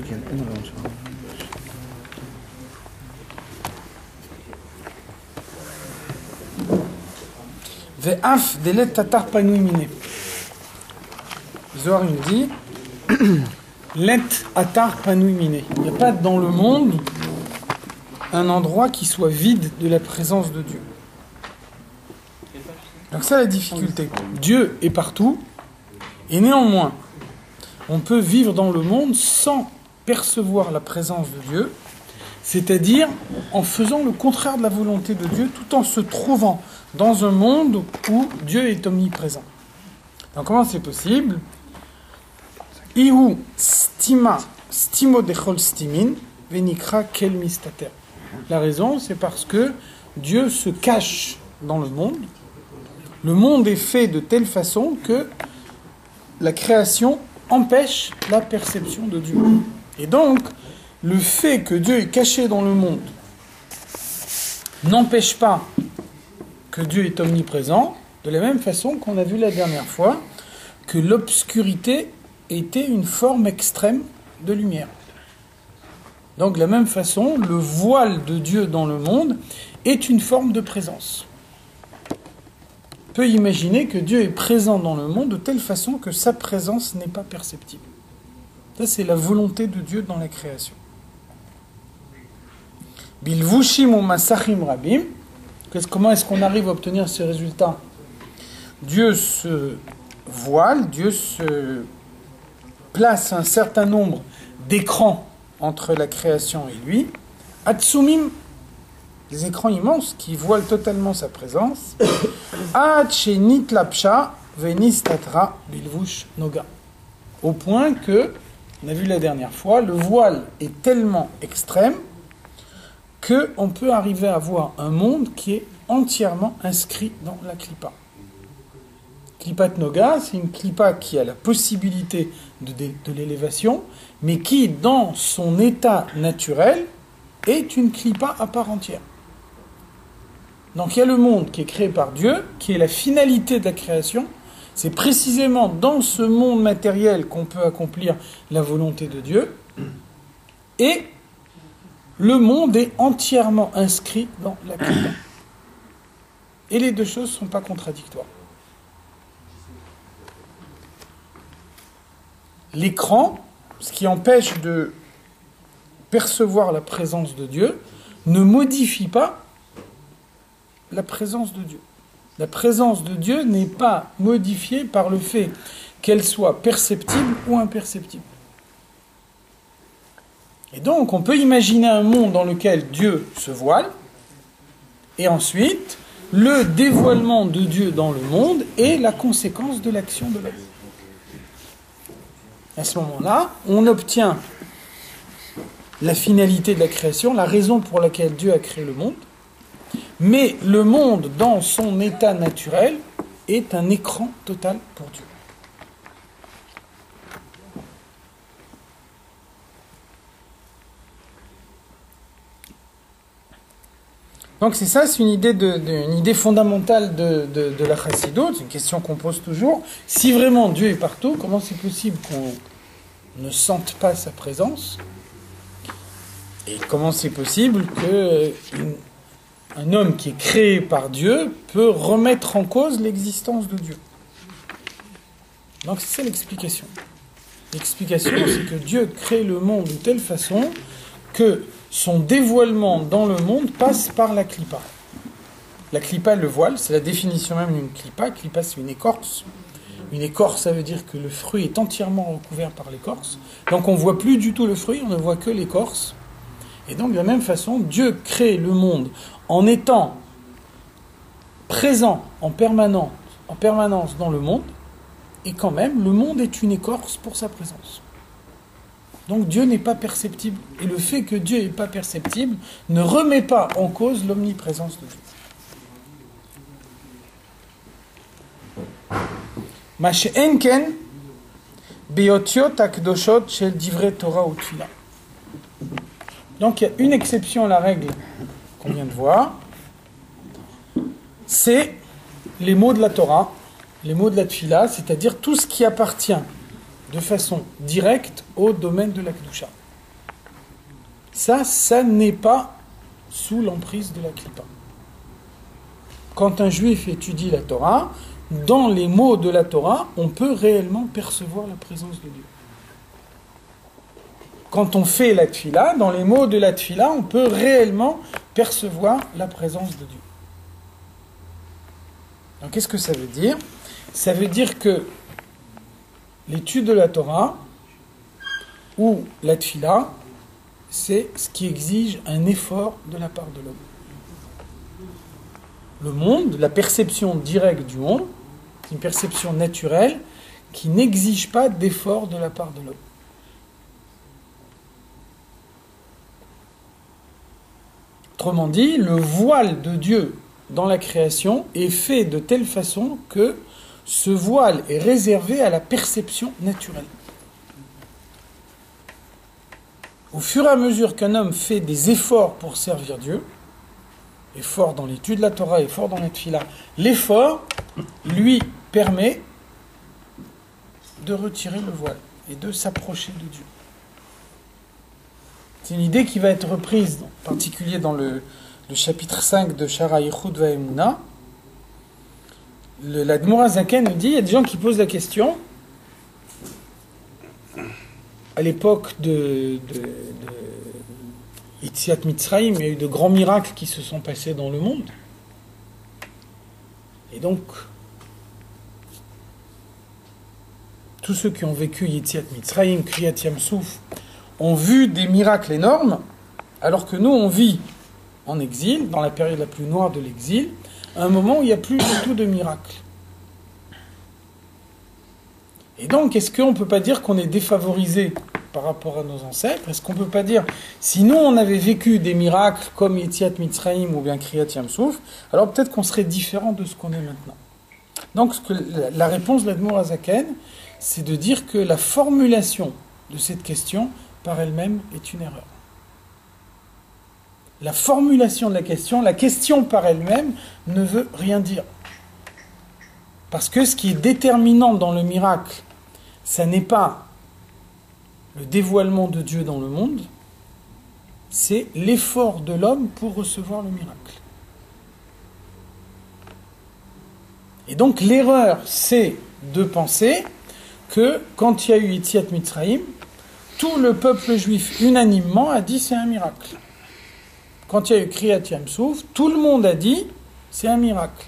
כן, אין רעיון שם. ואף דלת תתח פנוי מיני. Zohar nous dit let atar panui miné. Il n'y a pas dans le monde un endroit qui soit vide de la présence de Dieu. Donc ça la difficulté. Dieu est partout et néanmoins on peut vivre dans le monde sans percevoir la présence de Dieu, c'est-à-dire en faisant le contraire de la volonté de Dieu tout en se trouvant dans un monde où Dieu est omniprésent. Donc comment c'est possible? Ihu stima stimo dechol stimin venikra kel mistater. La raison, c'est parce que Dieu se cache dans le monde. Le monde est fait de telle façon que la création empêche la perception de Dieu. Et donc, le fait que Dieu est caché dans le monde n'empêche pas que Dieu est omniprésent, de la même façon qu'on a vu la dernière fois que l'obscurité était une forme extrême de lumière. Donc, de la même façon, le voile de Dieu dans le monde est une forme de présence. On peut imaginer que Dieu est présent dans le monde de telle façon que sa présence n'est pas perceptible. Ça, c'est la volonté de Dieu dans la création. Bilvushim ou masachim rabim. Comment est-ce qu'on arrive à obtenir ce résultat? Dieu se voile, Dieu se place un certain nombre d'écrans entre la création et lui. Atsumim, des écrans immenses qui voilent totalement sa présence. Ad shenit lapsha venistatra bilvush noga. Au point que, on a vu la dernière fois, le voile est tellement extrême qu'on peut arriver à voir un monde qui est entièrement inscrit dans la klippa. Klippat Noga, c'est une klippa qui a la possibilité de l'élévation, mais qui, dans son état naturel, est une klippa à part entière. Donc il y a le monde qui est créé par Dieu, qui est la finalité de la création. C'est précisément dans ce monde matériel qu'on peut accomplir la volonté de Dieu. Et le monde est entièrement inscrit dans la klippa. Et les deux choses ne sont pas contradictoires. L'écran, ce qui empêche de percevoir la présence de Dieu, ne modifie pas la présence de Dieu. La présence de Dieu n'est pas modifiée par le fait qu'elle soit perceptible ou imperceptible. Et donc, on peut imaginer un monde dans lequel Dieu se voile, et ensuite, le dévoilement de Dieu dans le monde est la conséquence de l'action de l'homme. À ce moment-là, on obtient la finalité de la création, la raison pour laquelle Dieu a créé le monde, mais le monde, dans son état naturel, est un écran total pour Dieu. Donc c'est ça, c'est une idée fondamentale de la chassidoute, c'est une question qu'on pose toujours. Si vraiment Dieu est partout, comment c'est possible qu'on ne sente pas sa présence? Et comment c'est possible qu'un homme qui est créé par Dieu peut remettre en cause l'existence de Dieu? Donc c'est ça l'explication. L'explication, c'est que Dieu crée le monde de telle façon que son dévoilement dans le monde passe par la klippa. La klippa, le voile, c'est la définition même d'une klippa. Klippa, c'est une écorce. Une écorce, ça veut dire que le fruit est entièrement recouvert par l'écorce. Donc on ne voit plus du tout le fruit, on ne voit que l'écorce. Et donc de la même façon, Dieu crée le monde en étant présent en permanence dans le monde, et quand même, le monde est une écorce pour sa présence. Donc Dieu n'est pas perceptible. Et le fait que Dieu n'est pas perceptible ne remet pas en cause l'omniprésence de Dieu. Ma she'enken beyotiot akdoshot shel divrei Torah ou tefila. Donc il y a une exception à la règle qu'on vient de voir. C'est les mots de la Torah, les mots de la tefila, c'est-à-dire tout ce qui appartient de façon directe au domaine de la Kedusha. ça n'est pas sous l'emprise de la Klippa. Quand un juif étudie la Torah, dans les mots de la Torah, on peut réellement percevoir la présence de Dieu. Quand on fait la tfila, dans les mots de la tfila, on peut réellement percevoir la présence de Dieu. Donc qu'est-ce que ça veut dire ? Ça veut dire que l'étude de la Torah ou la tfila, c'est ce qui exige un effort de la part de l'homme. Le monde, la perception directe du monde, c'est une perception naturelle qui n'exige pas d'effort de la part de l'homme. Autrement dit, le voile de Dieu dans la création est fait de telle façon que ce voile est réservé à la perception naturelle. Au fur et à mesure qu'un homme fait des efforts pour servir Dieu, effort dans l'étude de la Torah, effort dans la tfila, l'effort lui permet de retirer le voile et de s'approcher de Dieu. C'est une idée qui va être reprise, en particulier dans le chapitre 5 de Shara Yichud Va'emuna. L'Admor Zaken nous dit, il y a des gens qui posent la question, à l'époque de Yetziat Mitzrayim, il y a eu de grands miracles qui se sont passés dans le monde. Et donc, tous ceux qui ont vécu Yetziat Mitzrayim, Kriyat Yam-Souf, ont vu des miracles énormes, alors que nous, on vit en exil, dans la période la plus noire de l'exil, à un moment où il n'y a plus du tout de miracles. Et donc, est-ce qu'on ne peut pas dire qu'on est défavorisé par rapport à nos ancêtres? Est-ce qu'on ne peut pas dire, si nous, on avait vécu des miracles comme Yetziat Mitzrayim ou bien Kriyat Yam-Souf, alors peut-être qu'on serait différent de ce qu'on est maintenant. Donc, la réponse de l'Admor Hazaken, c'est de dire que la formulation de cette question, par elle-même, est une erreur. La formulation de la question par elle-même ne veut rien dire. Parce que ce qui est déterminant dans le miracle, ça n'est pas le dévoilement de Dieu dans le monde, c'est l'effort de l'homme pour recevoir le miracle. Et donc l'erreur, c'est de penser que quand il y a eu Yetziat Mitzrayim, tout le peuple juif unanimement a dit c'est un miracle. Quand il y a eu Kriyat Yam-Souf, tout le monde a dit c'est un miracle.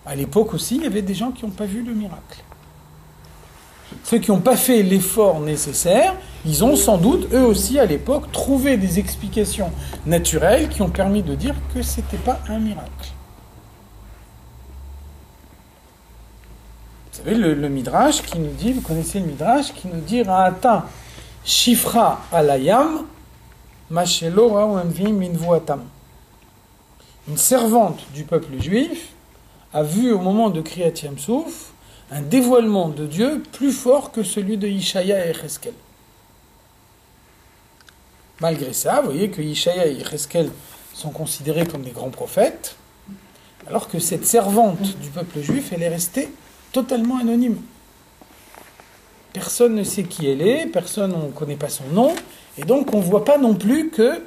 À l'époque aussi, il y avait des gens qui n'ont pas vu le miracle. Ceux qui n'ont pas fait l'effort nécessaire, ils ont sans doute, eux aussi à l'époque, trouvé des explications naturelles qui ont permis de dire que ce n'était pas un miracle. Vous savez, le Midrash qui nous dit, vous connaissez le Midrash, qui nous dit Ra'ata Shifra alayam Mashelo Ra'uamvim minvuatam. Une servante du peuple juif a vu au moment de Kriyat Yam-Souf un dévoilement de Dieu plus fort que celui de Yeshaya et Yecheskel. Malgré ça, vous voyez que Yeshaya et Yecheskel sont considérés comme des grands prophètes, alors que cette servante du peuple juif, elle est restée totalement anonyme. Personne ne sait qui elle est, personne ne connaît pas son nom, et donc on ne voit pas non plus que,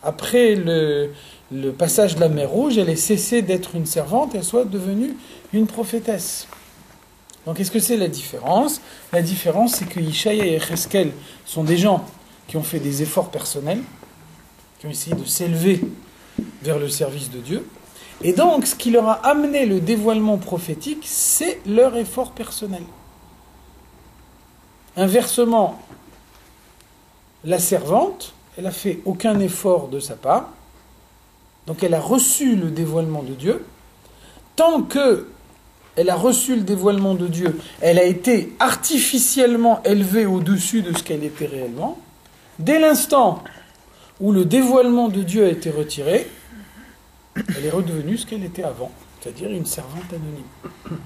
après le passage de la mer Rouge, elle ait cessé d'être une servante, elle soit devenue une prophétesse. Donc qu'est-ce que c'est la différence ? La différence, c'est que Yeshaya et Yecheskel sont des gens qui ont fait des efforts personnels, qui ont essayé de s'élever vers le service de Dieu, et donc ce qui leur a amené le dévoilement prophétique, c'est leur effort personnel. Inversement, la servante, elle n'a fait aucun effort de sa part, donc elle a reçu le dévoilement de Dieu. Tant qu'elle a reçu le dévoilement de Dieu, elle a été artificiellement élevée au-dessus de ce qu'elle était réellement. Dès l'instant où le dévoilement de Dieu a été retiré, elle est redevenue ce qu'elle était avant, c'est-à-dire une servante anonyme.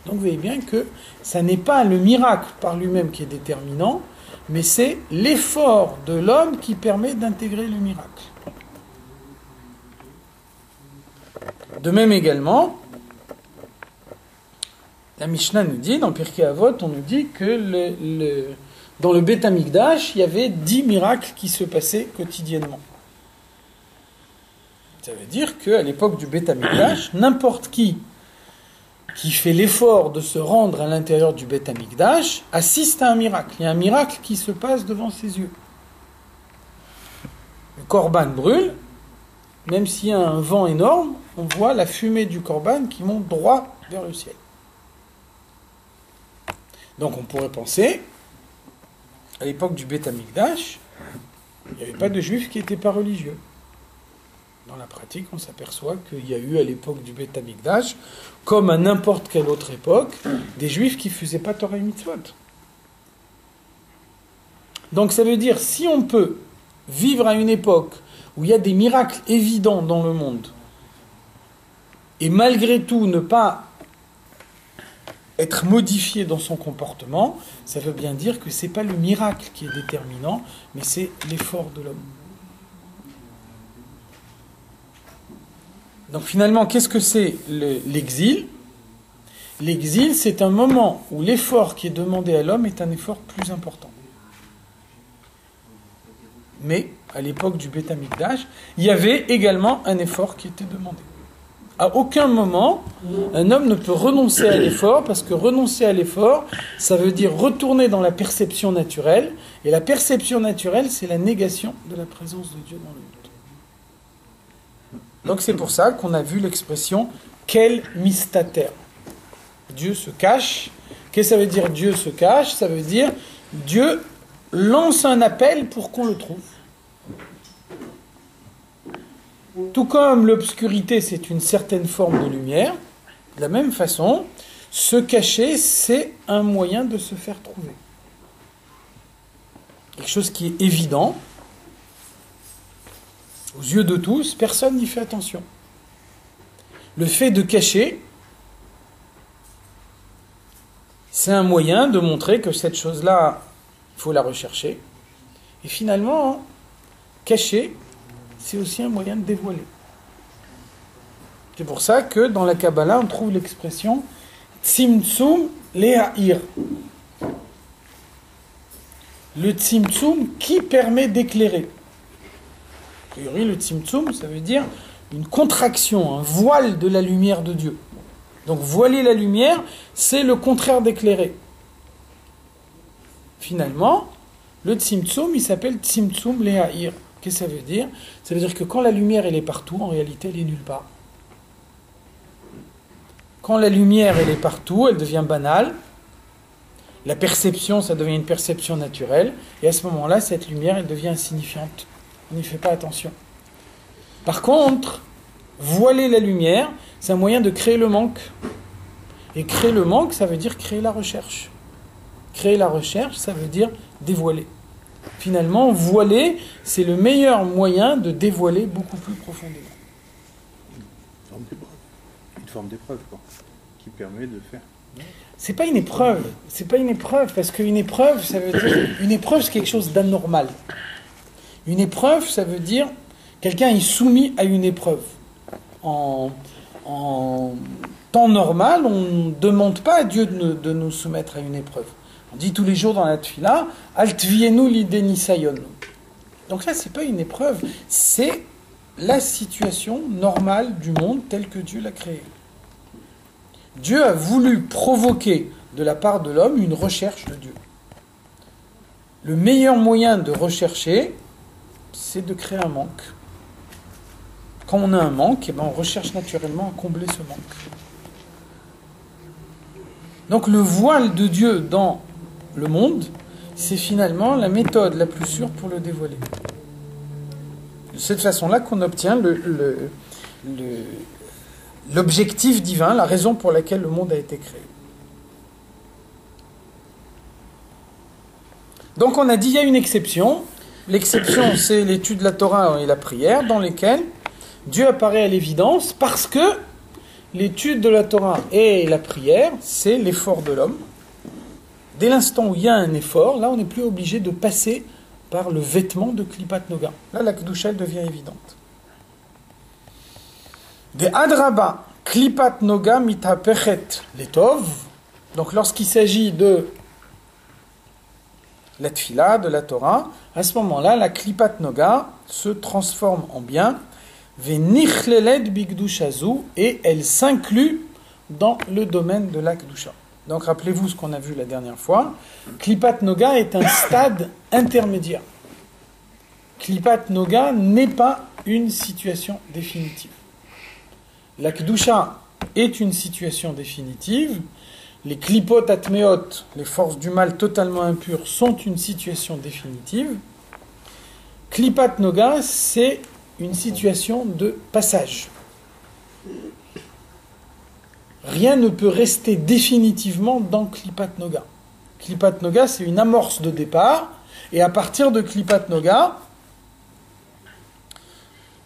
Donc vous voyez bien que ça n'est pas le miracle par lui-même qui est déterminant, mais c'est l'effort de l'homme qui permet d'intégrer le miracle. De même également, la Mishnah nous dit, dans Pirkei Avot, on nous dit que Dans le Beth Amikdash, il y avait 10 miracles qui se passaient quotidiennement. Ça veut dire qu'à l'époque du Beth Amikdash, n'importe qui fait l'effort de se rendre à l'intérieur du Beth Amikdash assiste à un miracle. Il y a un miracle qui se passe devant ses yeux. Le korban brûle, même s'il y a un vent énorme, on voit la fumée du korban qui monte droit vers le ciel. Donc on pourrait penser, à l'époque du Beth Amikdash, il n'y avait pas de juifs qui n'étaient pas religieux. Dans la pratique, on s'aperçoit qu'il y a eu à l'époque du Beth Amikdash, comme à n'importe quelle autre époque, des juifs qui ne faisaient pas Torah et Mitzvot. Donc ça veut dire, si on peut vivre à une époque où il y a des miracles évidents dans le monde, et malgré tout ne pas être modifié dans son comportement, ça veut bien dire que ce n'est pas le miracle qui est déterminant, mais c'est l'effort de l'homme. Donc finalement, qu'est-ce que c'est l'exil ? L'exil, c'est un moment où l'effort qui est demandé à l'homme est un effort plus important. Mais, à l'époque du Beth Amikdash, il y avait également un effort qui était demandé. À aucun moment, un homme ne peut renoncer à l'effort, parce que renoncer à l'effort, ça veut dire retourner dans la perception naturelle, et la perception naturelle, c'est la négation de la présence de Dieu dans le monde. Donc c'est pour ça qu'on a vu l'expression « quel mistater ». Dieu se cache. Qu'est-ce que ça veut dire Dieu se cache ? Ça veut dire Dieu lance un appel pour qu'on le trouve. Tout comme l'obscurité, c'est une certaine forme de lumière, de la même façon, se cacher, c'est un moyen de se faire trouver. Quelque chose qui est évident, aux yeux de tous, personne n'y fait attention. Le fait de cacher, c'est un moyen de montrer que cette chose-là, il faut la rechercher. Et finalement, cacher, c'est aussi un moyen de dévoiler. C'est pour ça que dans la Kabbalah, on trouve l'expression Tzimtzum Le'ha'ir. Le Tzimtzum qui permet d'éclairer. A priori, le Tzimtzum, ça veut dire une contraction, un voile de la lumière de Dieu. Donc voiler la lumière, c'est le contraire d'éclairer. Finalement, le Tzimtzum, il s'appelle Tzimtzum Le'ha'ir. Qu'est-ce que ça veut dire ? Ça veut dire que quand la lumière elle est partout, en réalité elle est nulle part. Quand la lumière elle est partout, elle devient banale. La perception, ça devient une perception naturelle. Et à ce moment-là, cette lumière, elle devient insignifiante. On n'y fait pas attention. Par contre, voiler la lumière, c'est un moyen de créer le manque. Et créer le manque, ça veut dire créer la recherche. Créer la recherche, ça veut dire dévoiler. Finalement, voiler, c'est le meilleur moyen de dévoiler beaucoup plus profondément. Une forme d'épreuve, quoi, qui permet de faire. C'est pas une épreuve, parce qu'une épreuve, ça veut dire, une épreuve, c'est quelque chose d'anormal. Une épreuve, ça veut dire, quelqu'un est soumis à une épreuve. En temps normal, on ne demande pas à Dieu de nous soumettre à une épreuve. On dit tous les jours dans la tfila, Altvienu lidenisayon. Donc là, c'est pas une épreuve, c'est la situation normale du monde tel que Dieu l'a créé. Dieu a voulu provoquer de la part de l'homme une recherche de Dieu. Le meilleur moyen de rechercher, c'est de créer un manque. Quand on a un manque, eh ben on recherche naturellement à combler ce manque. Donc le voile de Dieu dans le monde, c'est finalement la méthode la plus sûre pour le dévoiler. De cette façon-là qu'on obtient l'objectif divin, la raison pour laquelle le monde a été créé. Donc on a dit, il y a une exception. L'exception, c'est l'étude de la Torah et la prière, dans lesquelles Dieu apparaît à l'évidence, parce que l'étude de la Torah et la prière, c'est l'effort de l'homme. Dès l'instant où il y a un effort, là on n'est plus obligé de passer par le vêtement de Klipat Noga. Là la Kedusha devient évidente. De Adraba, Klipat Noga mitapechet letov. Donc lorsqu'il s'agit de la tfila, de la Torah, à ce moment-là, la klipat noga se transforme en bien, venichleled bigdushazu, et elle s'inclut dans le domaine de la kedusha. Donc rappelez-vous ce qu'on a vu la dernière fois. Klipat noga est un stade intermédiaire. Klipat noga n'est pas une situation définitive. La kedusha est une situation définitive. Les klipot atmeot, les forces du mal totalement impures, sont une situation définitive. Klipat noga, c'est une situation de passage. Rien ne peut rester définitivement dans Klipat noga. Klipat noga, c'est une amorce de départ, et à partir de Klipat noga,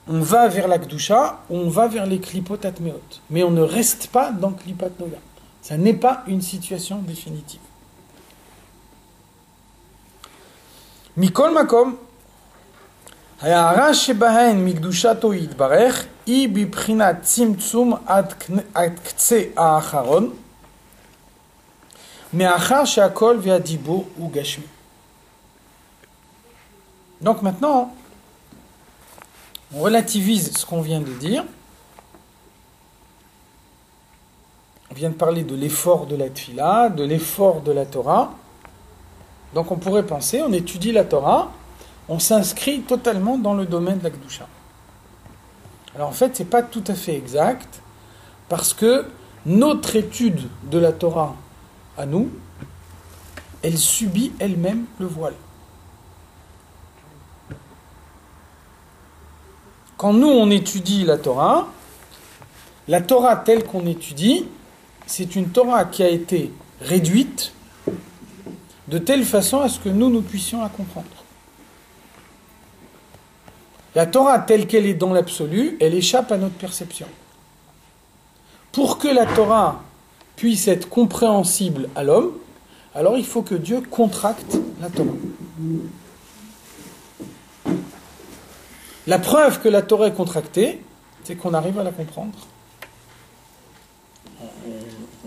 on va vers la Kedusha, on va vers les klipot atmeot. Mais on ne reste pas dans Klipat noga. Ça n'est pas une situation définitive. Mikol makom, ההערה שבהן מקדושתו יתברך היא בבחינת צמצום עד קצה האחרון מאחר שהכל והדיבור הוא גשמי. Donc maintenant, on relativise ce qu'on vient de dire. On vient de parler de l'effort de la tfila, de l'effort de la Torah. Donc on pourrait penser, on étudie la Torah, on s'inscrit totalement dans le domaine de la Kedusha. Alors en fait, ce n'est pas tout à fait exact, parce que notre étude de la Torah à nous, elle subit elle-même le voile. Quand nous, on étudie la Torah telle qu'on étudie, c'est une Torah qui a été réduite de telle façon à ce que nous puissions la comprendre. La Torah telle qu'elle est dans l'absolu, elle échappe à notre perception. Pour que la Torah puisse être compréhensible à l'homme, alors il faut que Dieu contracte la Torah. La preuve que la Torah est contractée, c'est qu'on arrive à la comprendre.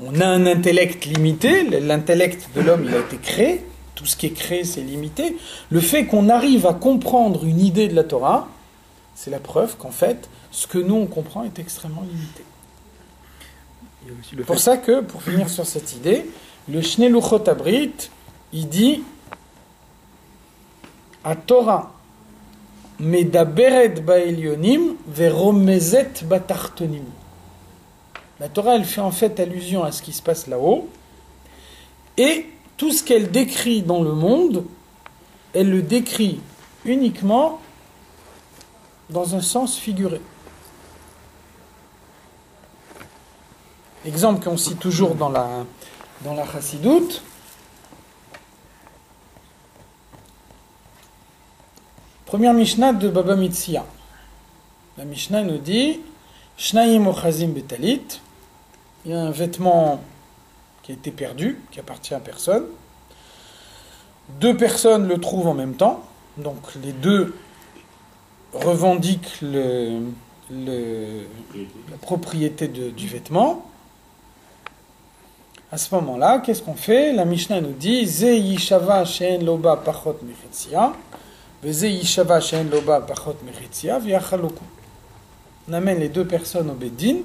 On a un intellect limité, l'intellect de l'homme il a été créé, tout ce qui est créé c'est limité. Le fait qu'on arrive à comprendre une idée de la Torah, c'est la preuve qu'en fait, ce que nous on comprend est extrêmement limité. C'est pour ça que, pour finir sur cette idée, le Shnei Luchot Abrit, il dit à Torah medaberet ba'elyonim veromezet batartonim. La Torah, elle fait en fait allusion à ce qui se passe là-haut, et tout ce qu'elle décrit dans le monde, elle le décrit uniquement dans un sens figuré. Exemple qu'on cite toujours dans la Chassidoute, première Mishnah de Baba Metzia. La Mishnah nous dit Shnayim ochazim betalit, il y a un vêtement qui a été perdu, qui appartient à personne. Deux personnes le trouvent en même temps, donc les deux revendiquent la propriété du vêtement. À ce moment-là, qu'est-ce qu'on fait? La Mishnah nous dit Ze yishava she'en loba pachot mechetzia, ve ze yishava she'en loba pachot mechetzia, v'yachaloku. On amène les deux personnes au Beddin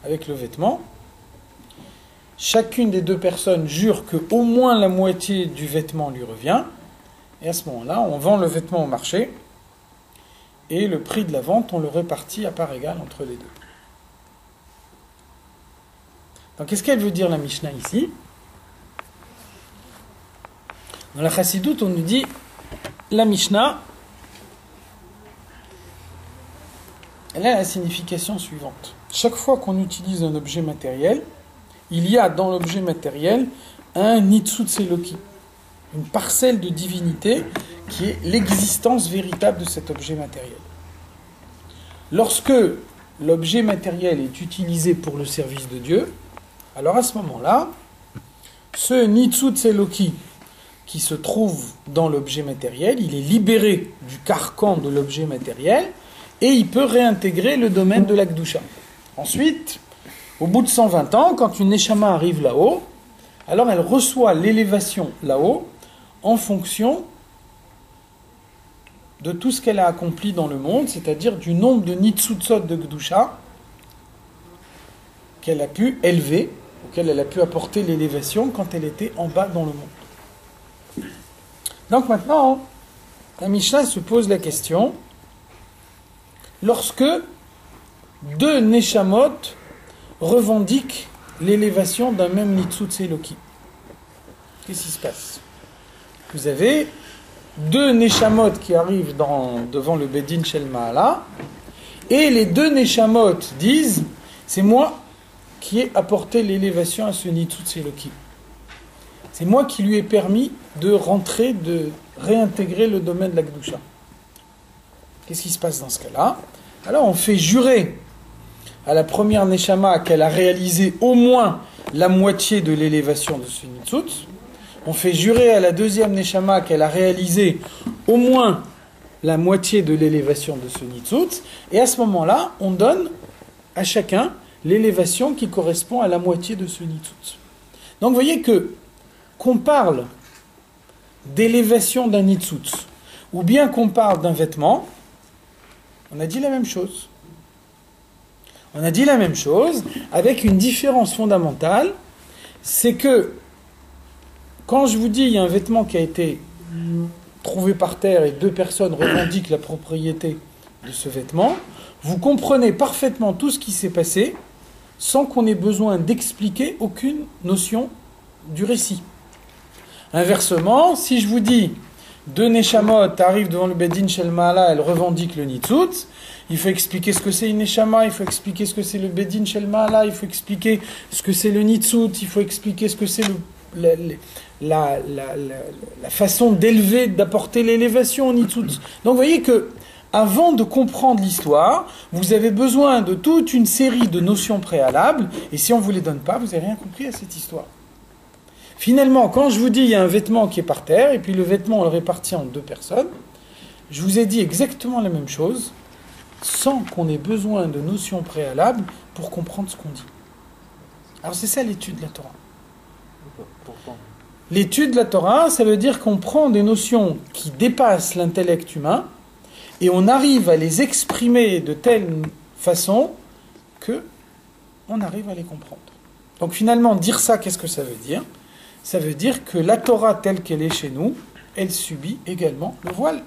avec le vêtement. Chacune des deux personnes jure que au moins la moitié du vêtement lui revient. Et à ce moment-là, on vend le vêtement au marché. Et le prix de la vente, on le répartit à part égale entre les deux. Donc, qu'est-ce qu'elle veut dire la Mishnah ici? Dans la Chassidoute, on nous dit la Mishnah, elle a la signification suivante. Chaque fois qu'on utilise un objet matériel, il y a dans l'objet matériel un Nitzutz Eloki, une parcelle de divinité qui est l'existence véritable de cet objet matériel. Lorsque l'objet matériel est utilisé pour le service de Dieu, alors à ce moment-là, ce Nitzutz Eloki qui se trouve dans l'objet matériel, il est libéré du carcan de l'objet matériel et il peut réintégrer le domaine de la Kedusha. Ensuite, au bout de 120 ans, quand une Neshama arrive là-haut, alors elle reçoit l'élévation là-haut en fonction de tout ce qu'elle a accompli dans le monde, c'est-à-dire du nombre de nitsutsot de Gdusha qu'elle a pu élever, auquel elle a pu apporter l'élévation quand elle était en bas dans le monde. Donc maintenant, la Mishnah se pose la question, lorsque deux Neshamot revendiquent l'élévation d'un même Nitsutz Eloki, qu'est-ce qui se passe? Vous avez deux Neshamot qui arrivent devant le Bedin Shel Ma'ala, et les deux Neshamot disent, c'est moi qui ai apporté l'élévation à ce Nitsutz Eloki. C'est moi qui lui ai permis de rentrer, de réintégrer le domaine de la Kedusha. Qu'est-ce qui se passe dans ce cas-là? Alors on fait jurer à la première Neshama qu'elle a réalisé au moins la moitié de l'élévation de ce Nitsutz. On fait jurer à la deuxième Neshama qu'elle a réalisé au moins la moitié de l'élévation de ce Nitsutz. Et à ce moment-là, on donne à chacun l'élévation qui correspond à la moitié de ce Nitsutz. Donc vous voyez que qu'on parle d'élévation d'un Nitsutz, ou bien qu'on parle d'un vêtement, on a dit la même chose. On a dit la même chose, avec une différence fondamentale, c'est que quand je vous dis il y a un vêtement qui a été trouvé par terre et deux personnes revendiquent la propriété de ce vêtement, vous comprenez parfaitement tout ce qui s'est passé sans qu'on ait besoin d'expliquer aucune notion du récit. Inversement, si je vous dis deux Neshamot arrivent devant le Bedin Shel Ma'ala, elles revendiquent le Nitsutz, il faut expliquer ce que c'est une Neshama, il faut expliquer ce que c'est le Bedin Shel Ma'ala, il faut expliquer ce que c'est le Nitsutz, il faut expliquer ce que c'est la façon d'élever, d'apporter l'élévation au Nitsutz. Donc vous voyez que avant de comprendre l'histoire, vous avez besoin de toute une série de notions préalables, et si on ne vous les donne pas, vous n'avez rien compris à cette histoire. Finalement, quand je vous dis il y a un vêtement qui est par terre, et puis le vêtement on le répartit en deux personnes, je vous ai dit exactement la même chose, sans qu'on ait besoin de notions préalables pour comprendre ce qu'on dit. Alors c'est ça l'étude de la Torah. Pourtant. L'étude de la Torah, ça veut dire qu'on prend des notions qui dépassent l'intellect humain, et on arrive à les exprimer de telle façon que on arrive à les comprendre. Donc finalement, dire ça, qu'est-ce que ça veut dire? Ça veut dire que la Torah telle qu'elle est chez nous, elle subit également le voile.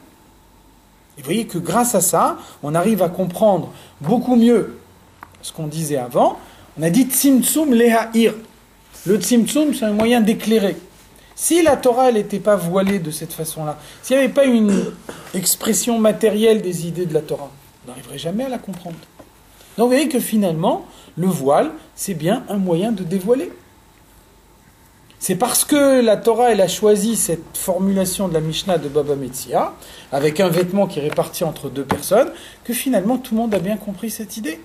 Et vous voyez que grâce à ça, on arrive à comprendre beaucoup mieux ce qu'on disait avant. On a dit Tzimtzum Leha'ir. Le Tzimtzum, c'est un moyen d'éclairer. Si la Torah n'était pas voilée de cette façon-là, s'il n'y avait pas une expression matérielle des idées de la Torah, on n'arriverait jamais à la comprendre. Donc vous voyez que finalement, le voile, c'est bien un moyen de dévoiler. C'est parce que la Torah elle a choisi cette formulation de la Mishnah de Baba Metzia, avec un vêtement qui est réparti entre deux personnes, que finalement tout le monde a bien compris cette idée.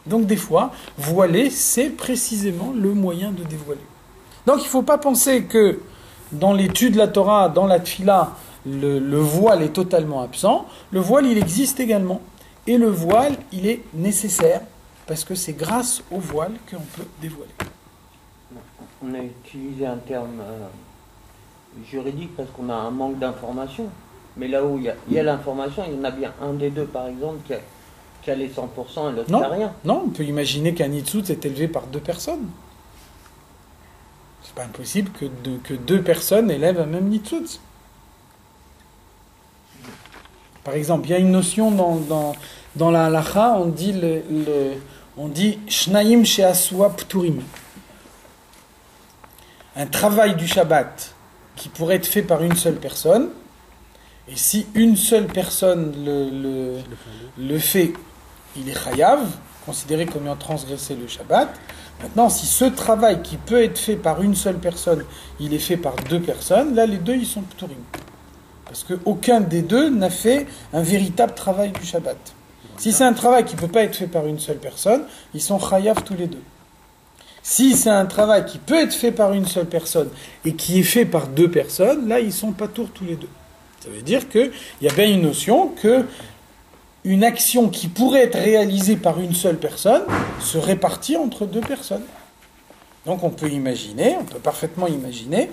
Donc des fois, voiler, c'est précisément le moyen de dévoiler. Donc il ne faut pas penser que dans l'étude de la Torah, dans la Tfila, le voile est totalement absent. Le voile, il existe également. Et le voile, il est nécessaire, parce que c'est grâce au voile qu'on peut dévoiler. On a utilisé un terme juridique parce qu'on a un manque d'information. Mais là où il y a l'information, il y en a bien un des deux, par exemple, qui a les 100% et l'autre qui n'a rien. Non, on peut imaginer qu'un Nitsutz est élevé par deux personnes. C'est pas impossible que deux personnes élèvent un même Nitsutz. Par exemple, il y a une notion dans la halacha, on dit Shnaim she'asua pturim. Un travail du Shabbat qui pourrait être fait par une seule personne, et si une seule personne le fait, il est chayav, considéré comme ayant transgressé le Shabbat. Maintenant, si ce travail qui peut être fait par une seule personne, il est fait par deux personnes, là les deux ils sont pturim. Parce qu'aucun des deux n'a fait un véritable travail du Shabbat. Si c'est un travail qui ne peut pas être fait par une seule personne, ils sont chayav tous les deux. Si c'est un travail qui peut être fait par une seule personne et qui est fait par deux personnes, là ils sont patours tous les deux. Ça veut dire qu'il y a bien une notion que une action qui pourrait être réalisée par une seule personne se répartit entre deux personnes. Donc on peut parfaitement imaginer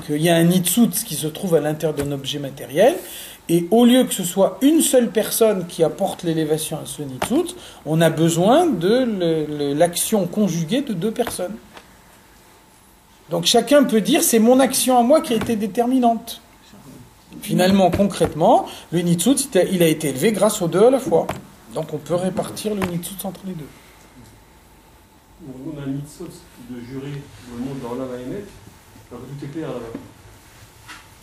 qu'il y a un nitzutz qui se trouve à l'intérieur d'un objet matériel, et au lieu que ce soit une seule personne qui apporte l'élévation à ce nitzutz, on a besoin de l'action conjuguée de deux personnes. Donc chacun peut dire c'est mon action à moi qui a été déterminante. Finalement, concrètement, le nitzutz il a été élevé grâce aux deux à la fois. Donc on peut répartir le nitzutz entre les deux. On a un nitzutz de jurer dans le monde de Olam Haemet, alors que tout est clair là-bas.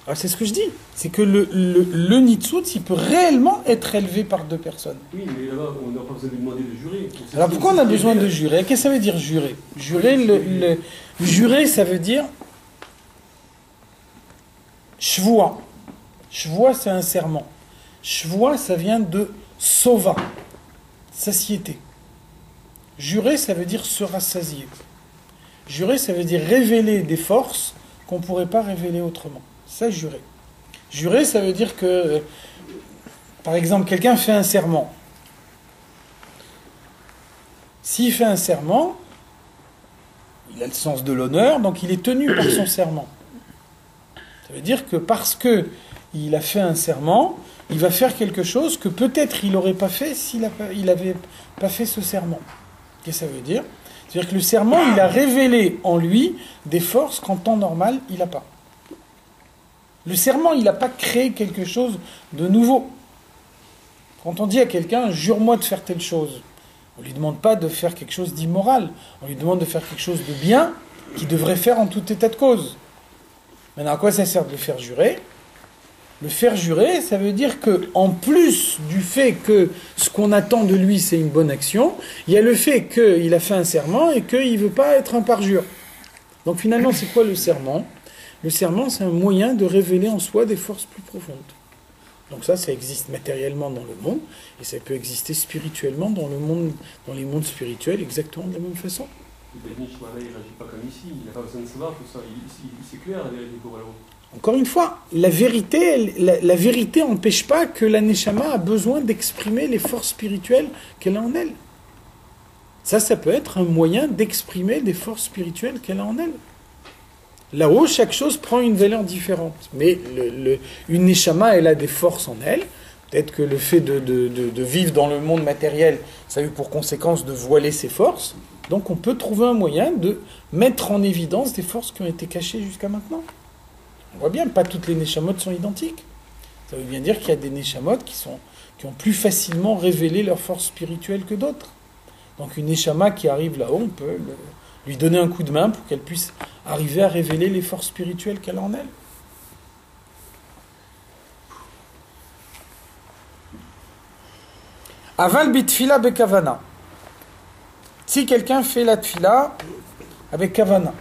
Alors c'est ce que je dis, c'est que le nitzutz, il peut réellement être élevé par deux personnes. Oui, mais là-bas, on n'a pas besoin de lui demander de jurer. Alors pourquoi on a besoin de jurer? Qu'est-ce que ça veut dire jurer? Jurer, ça veut dire shvua. Shvua, c'est un serment. Shvua, ça vient de sova, satiété. Jurer, ça veut dire se rassasier. Jurer, ça veut dire révéler des forces qu'on ne pourrait pas révéler autrement. Ça, jurer. Jurer, ça veut dire que, par exemple, quelqu'un fait un serment. S'il fait un serment, il a le sens de l'honneur, donc il est tenu par son serment. Ça veut dire que parce qu'il a fait un serment, il va faire quelque chose que peut-être il n'aurait pas fait s'il n'avait pas fait ce serment. Qu'est-ce que ça veut dire? C'est-à-dire que le serment, il a révélé en lui des forces qu'en temps normal, il n'a pas. Le serment, il n'a pas créé quelque chose de nouveau. Quand on dit à quelqu'un, jure-moi de faire telle chose, on ne lui demande pas de faire quelque chose d'immoral. On lui demande de faire quelque chose de bien qu'il devrait faire en tout état de cause. Maintenant, à quoi ça sert de le faire jurer? Le faire jurer, ça veut dire que, en plus du fait que ce qu'on attend de lui, c'est une bonne action, il y a le fait qu'il a fait un serment et qu'il ne veut pas être un parjure. Donc finalement, c'est quoi le serment? Le serment, c'est un moyen de révéler en soi des forces plus profondes. Donc ça existe matériellement dans le monde, et ça peut exister spirituellement dans les mondes spirituels, exactement de la même façon. Le Béni Shmana, il ne réagit pas comme ici, il n'a pas besoin de savoir tout ça, c'est clair, la vérité pour là-haut. Encore une fois, la vérité n'empêche pas que la Neshama a besoin d'exprimer les forces spirituelles qu'elle a en elle. Ça peut être un moyen d'exprimer des forces spirituelles qu'elle a en elle. Là-haut, chaque chose prend une valeur différente. Mais une Neshama, elle a des forces en elle. Peut-être que le fait de vivre dans le monde matériel, ça a eu pour conséquence de voiler ses forces. Donc on peut trouver un moyen de mettre en évidence des forces qui ont été cachées jusqu'à maintenant. On voit bien, pas toutes les Neshamot sont identiques. Ça veut bien dire qu'il y a des Neshamot qui ont plus facilement révélé leurs forces spirituelles que d'autres. Donc une Neshama qui arrive là-haut, on peut lui donner un coup de main pour qu'elle puisse arriver à révéler les forces spirituelles qu'elle a en elle. Aval bitfila bekavana. Si quelqu'un fait la tfila avec kavana,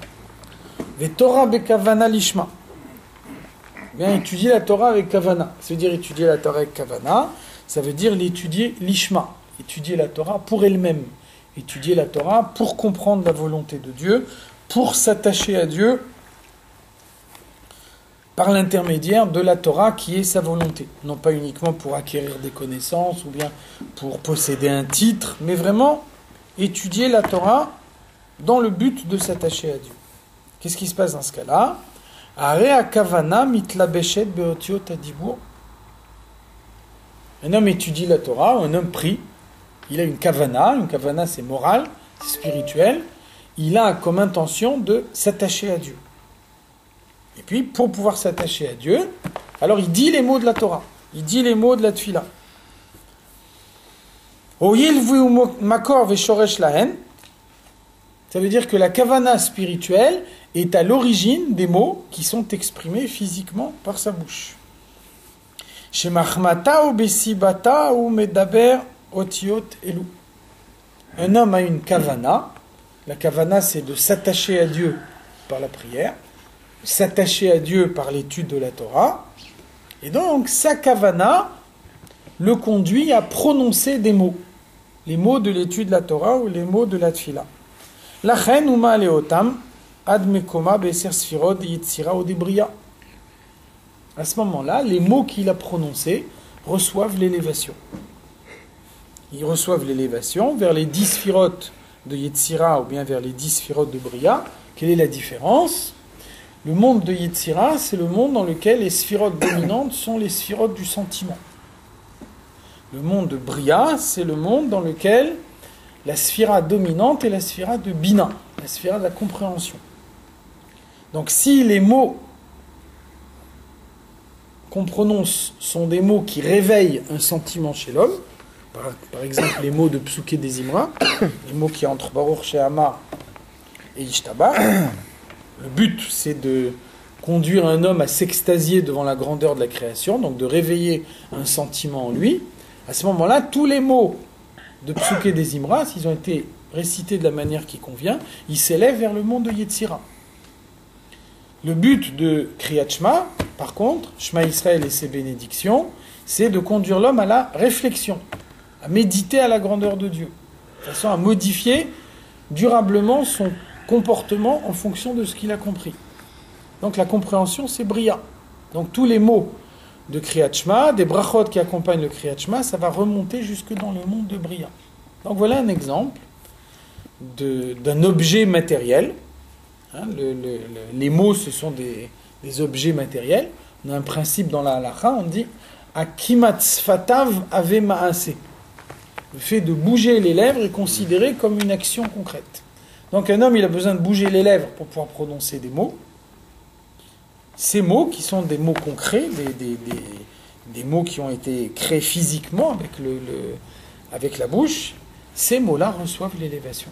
ve Torah bekavana lishma. Bien étudier la Torah avec kavana. Ça veut dire étudier la Torah avec kavana, ça veut dire l'étudier lishma, étudier la Torah pour elle-même, étudier la Torah pour comprendre la volonté de Dieu, pour s'attacher à Dieu par l'intermédiaire de la Torah qui est sa volonté. Non pas uniquement pour acquérir des connaissances ou bien pour posséder un titre, mais vraiment étudier la Torah dans le but de s'attacher à Dieu. Qu'est-ce qui se passe dans ce cas-là? Area kavana mitlabeshet beotiot adibur. Un homme étudie la Torah, un homme prie, il a une kavana c'est moral, c'est spirituel, il a comme intention de s'attacher à Dieu. Et puis, pour pouvoir s'attacher à Dieu, alors il dit les mots de la Torah, il dit les mots de la Tfila. Oyil vu makor veshoresh lahen, ça veut dire que la kavana spirituelle est à l'origine des mots qui sont exprimés physiquement par sa bouche. Shemachmata ou besibata ou medaber otiot elu. Un homme a une kavana. La kavana, c'est de s'attacher à Dieu par la prière, s'attacher à Dieu par l'étude de la Torah. Et donc, sa kavana le conduit à prononcer des mots. Les mots de l'étude de la Torah ou les mots de la Tfila. Lachen uma leotam ad mekoma beser sfirod yitzira odebria. À ce moment-là, les mots qu'il a prononcés reçoivent l'élévation. Ils reçoivent l'élévation vers les 10 sphirotes de Yetzira ou bien vers les 10 sphirotes de Bria Quelle est la différence? Le monde de Yetzira, c'est le monde dans lequel les sphirotes dominantes sont les sphirotes du sentiment. Le monde de Bria, c'est le monde dans lequel la sphira dominante est la sphira de Bina, la sphira de la compréhension. Donc si les mots qu'on prononce sont des mots qui réveillent un sentiment chez l'homme, par exemple les mots de Psuké des Imra, les mots qui entrent Baruch She'amar et Ishtaba, le but c'est de conduire un homme à s'extasier devant la grandeur de la création, donc de réveiller un sentiment en lui. À ce moment-là, tous les mots de Psuké des Imra, s'ils ont été récités de la manière qui convient, ils s'élèvent vers le monde de Yetzira. Le but de Kriyat Shema, par contre, Shema Israël et ses bénédictions, c'est de conduire l'homme à la réflexion, à méditer à la grandeur de Dieu, de façon à modifier durablement son comportement en fonction de ce qu'il a compris. Donc la compréhension, c'est Bria. Donc tous les mots de Kriyat Shema, des brachot qui accompagnent le Kriyat Shema, ça va remonter jusque dans le monde de Bria. Donc voilà un exemple d'un objet matériel. Les mots, ce sont des objets matériels. On a un principe dans la halakha, on dit Akimat sfatav ave ma'ase. Le fait de bouger les lèvres est considéré comme une action concrète. Donc un homme, il a besoin de bouger les lèvres pour pouvoir prononcer des mots. Ces mots, qui sont des mots concrets, des mots qui ont été créés physiquement avec la bouche, ces mots-là reçoivent l'élévation.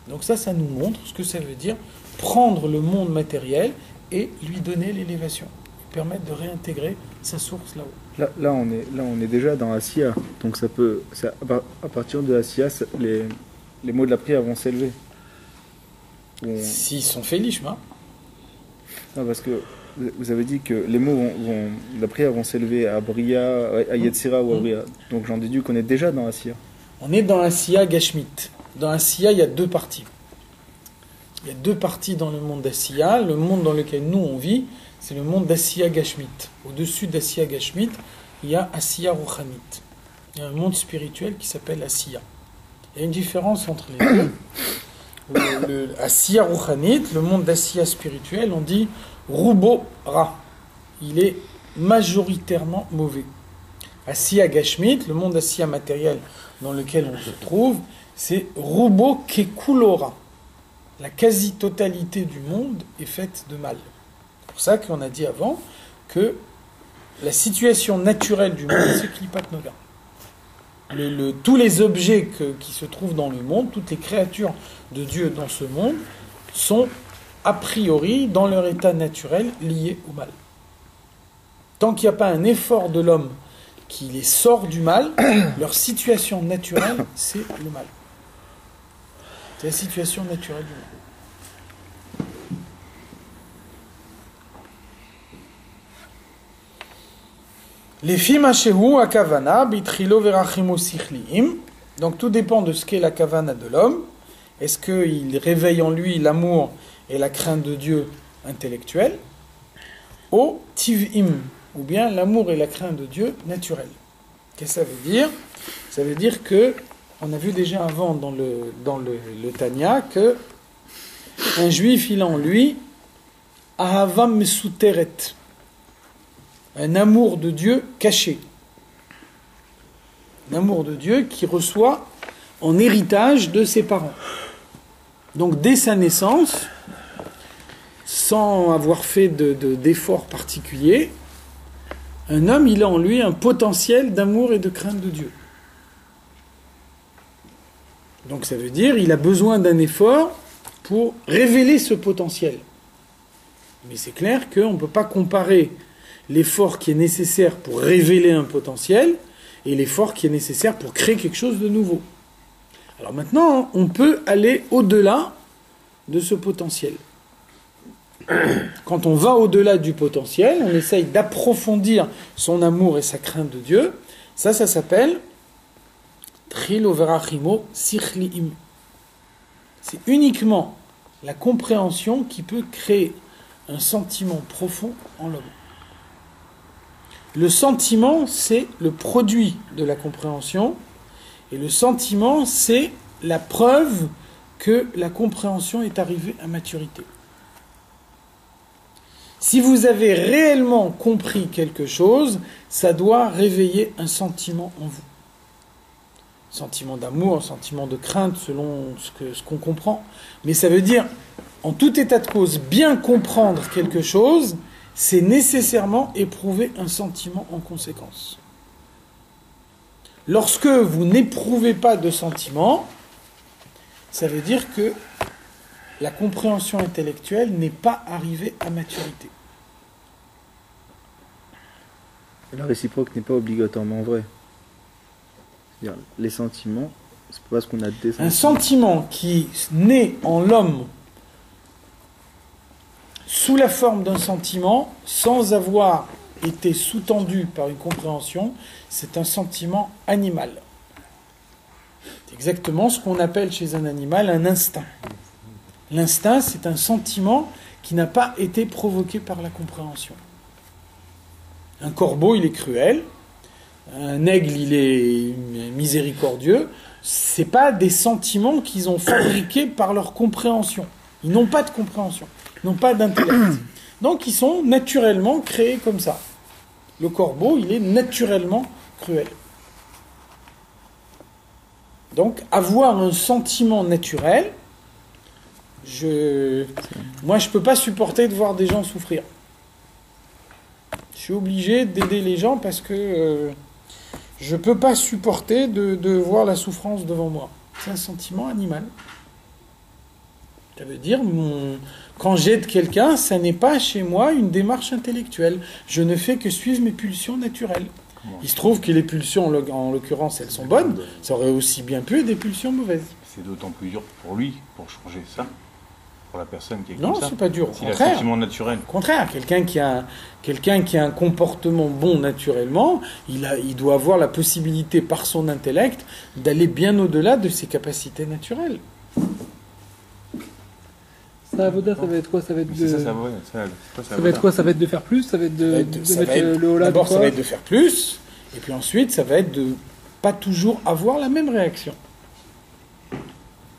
Donc ça nous montre ce que ça veut dire prendre le monde matériel et lui donner l'élévation, lui permettre de réintégrer sa source là-haut. Là, on est déjà dans Asiya, donc à partir de Asiya, les mots de la prière vont s'élever. S'ils sont faits l'ishma. Non, parce que vous avez dit que les mots de la prière vont s'élever à Bria, à Yetzira ou à Bria. Donc j'en déduis qu'on est déjà dans Asiya. On est dans Asiya Gashmit. Dans Asiya, il y a deux parties. Il y a deux parties dans le monde d'Asiya. Le monde dans lequel nous on vit, c'est le monde d'Asiya Gashmit. Au-dessus d'Asiya Gashmit, il y a Asiya Ruchanit. Il y a un monde spirituel qui s'appelle Asiya. Il y a une différence entre les deux. Le Asiya Ruchanit, le monde d'Asiya spirituel, on dit Rubo Ra. Il est majoritairement mauvais. Asiya Gashmit, le monde d'Asiya matériel dans lequel on se trouve, c'est Rubo Kekulora. La quasi-totalité du monde est faite de mal. C'est pour ça qu'on a dit avant que la situation naturelle du monde, c'est Klipat Noga. Tous les objets qui se trouvent dans le monde, toutes les créatures de Dieu dans ce monde, sont a priori, dans leur état naturel, liés au mal. Tant qu'il n'y a pas un effort de l'homme qui les sort du mal, leur situation naturelle, c'est le mal. C'est la situation naturelle du mal. Les fimashehu akavana bitrilo verachimo sichliim. Donc tout dépend de ce qu'est la kavana de l'homme. Est-ce qu'il réveille en lui l'amour et la crainte de Dieu intellectuelle, ou tiv'im, ou bien l'amour et la crainte de Dieu naturelle. Qu'est-ce que ça veut dire? Ça veut dire que, on a vu déjà avant dans le Tanya, que un juif, il a en lui ahavam mesuteret, un amour de Dieu caché. Un amour de Dieu qui reçoit en héritage de ses parents. Donc dès sa naissance, sans avoir fait d'efforts particuliers, un homme, il a en lui un potentiel d'amour et de crainte de Dieu. Donc ça veut dire il a besoin d'un effort pour révéler ce potentiel. Mais c'est clair qu'on ne peut pas comparer l'effort qui est nécessaire pour révéler un potentiel et l'effort qui est nécessaire pour créer quelque chose de nouveau. Alors maintenant, on peut aller au-delà de ce potentiel. Quand on va au-delà du potentiel, on essaye d'approfondir son amour et sa crainte de Dieu. Ça s'appelle Trilo verachimo sichliim. C'est uniquement la compréhension qui peut créer un sentiment profond en l'homme. Le sentiment, c'est le produit de la compréhension, et le sentiment, c'est la preuve que la compréhension est arrivée à maturité. Si vous avez réellement compris quelque chose, ça doit réveiller un sentiment en vous. Sentiment d'amour, sentiment de crainte, selon ce qu'on comprend. Mais ça veut dire, en tout état de cause, bien comprendre quelque chose, c'est nécessairement éprouver un sentiment en conséquence. Lorsque vous n'éprouvez pas de sentiment, ça veut dire que la compréhension intellectuelle n'est pas arrivée à maturité. La réciproque n'est pas obligatoirement vraie. C'est-à-dire, les sentiments, c'est pas parce qu'on a des sentiments. Un sentiment qui naît en l'homme sous la forme d'un sentiment, sans avoir été sous-tendu par une compréhension, c'est un sentiment animal. C'est exactement ce qu'on appelle chez un animal un instinct. L'instinct, c'est un sentiment qui n'a pas été provoqué par la compréhension. Un corbeau, il est cruel. Un aigle, il est miséricordieux. C'est pas des sentiments qu'ils ont fabriqués par leur compréhension. Ils n'ont pas de compréhension. Ils n'ont pas d'intellect. Donc, ils sont naturellement créés comme ça. Le corbeau, il est naturellement cruel. Donc, avoir un sentiment naturel, moi, je peux pas supporter de voir des gens souffrir. Je suis obligé d'aider les gens parce que je peux pas supporter de voir la souffrance devant moi. C'est un sentiment animal. Ça veut dire, quand j'aide quelqu'un, ça n'est pas chez moi une démarche intellectuelle. Je ne fais que suivre mes pulsions naturelles. Il se trouve que les pulsions, en l'occurrence, elles sont bonnes. Ça aurait aussi bien pu être des pulsions mauvaises. C'est d'autant plus dur pour lui, pour changer ça, pour la personne qui est Non, comme ça. c'est pas dur. Au S'il a un contraire. sentiment naturel. Au contraire, quelqu'un qui a un comportement bon naturellement, il doit avoir la possibilité par son intellect d'aller bien au-delà de ses capacités naturelles. Ça, Avoda, ça va être quoi? Ça va être C'est de... ça, ouais, Ça va être quoi? Ça va être de faire plus? Ça va être de mettre le haut là? D'abord, ça va être de faire plus, et puis ensuite, ça va être de pas toujours avoir la même réaction.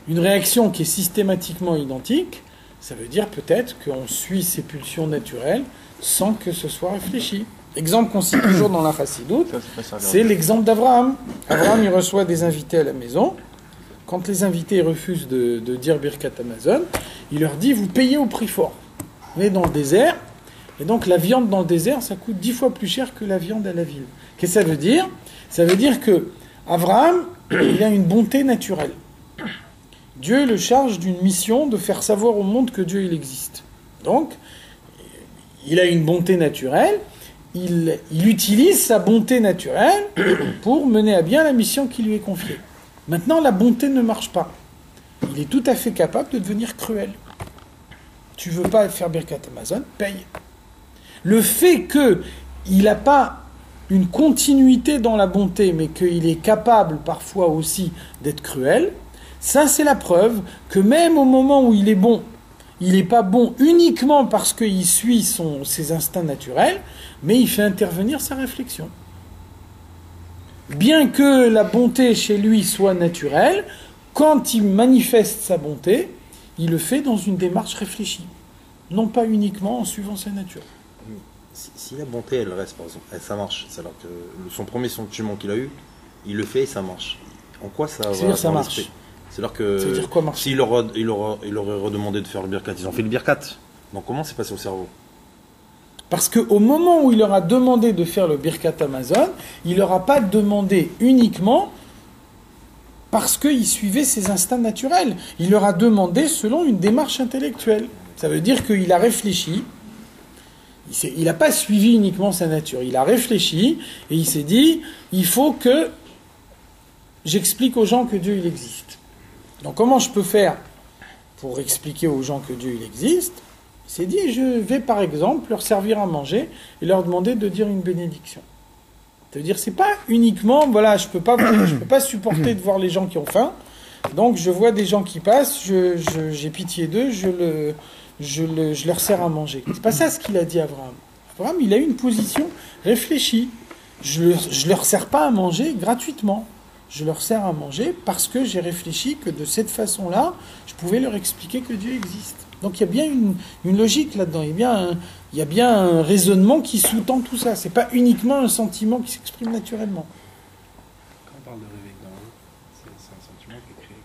Une réaction qui est systématiquement identique, ça veut dire peut-être qu'on suit ses pulsions naturelles sans que ce soit réfléchi. Exemple qu'on cite toujours dans la Chassidoute, c'est l'exemple d'Abraham. Abraham, il reçoit des invités à la maison. Quand les invités refusent de dire Birkat Hamazon, il leur dit, vous payez au prix fort. On est dans le désert, et donc la viande dans le désert, ça coûte 10 fois plus cher que la viande à la ville. Qu'est-ce que ça veut dire? Ça veut dire que Abraham, il a une bonté naturelle. Dieu le charge d'une mission de faire savoir au monde que Dieu, il existe. Donc, il a une bonté naturelle, il utilise sa bonté naturelle pour mener à bien la mission qui lui est confiée. Maintenant, la bonté ne marche pas. Il est tout à fait capable de devenir cruel. Tu veux pas faire Birkat Hamazon, paye. Le fait qu'il n'a pas une continuité dans la bonté, mais qu'il est capable parfois aussi d'être cruel, ça c'est la preuve que même au moment où il est bon, il n'est pas bon uniquement parce qu'il suit ses instincts naturels, mais il fait intervenir sa réflexion. Bien que la bonté chez lui soit naturelle, quand il manifeste sa bonté, il le fait dans une démarche réfléchie, non pas uniquement en suivant sa nature. Si la bonté, elle reste, par exemple, ça marche, c'est alors que son premier sentiment qu'il a eu, il le fait et ça marche. En quoi ça va? C'est-à-dire ça marche. C'est-à-dire que ça veut dire quoi marcher? s'il aurait redemandé de faire le birkat, ils ont fait le birkat. Donc comment c'est passé au cerveau? Parce qu'au moment où il leur a demandé de faire le Birkat Hamazon, il leur a pas demandé uniquement parce qu'il suivait ses instincts naturels. Il leur a demandé selon une démarche intellectuelle. Ça veut dire qu'il a réfléchi. Il n'a pas suivi uniquement sa nature. Il a réfléchi et il s'est dit, il faut que j'explique aux gens que Dieu il existe. Donc comment je peux faire pour expliquer aux gens que Dieu il existe? Il s'est dit, je vais par exemple leur servir à manger et leur demander de dire une bénédiction. Ça veut dire, c'est pas uniquement, voilà, je peux pas supporter de voir les gens qui ont faim, donc je vois des gens qui passent, j'ai pitié d'eux, je leur sers à manger. C'est pas ça ce qu'il a dit à Abraham. Abraham, il a eu une position réfléchie. Je leur sers pas à manger gratuitement. je leur sers à manger parce que j'ai réfléchi que de cette façon-là, je pouvais leur expliquer que Dieu existe. Donc il y a bien une logique là-dedans, il y a bien un raisonnement qui sous-tend tout ça. C'est pas uniquement un sentiment qui s'exprime naturellement. Quand on parle de réveil d'en haut, c'est un sentiment qui est créé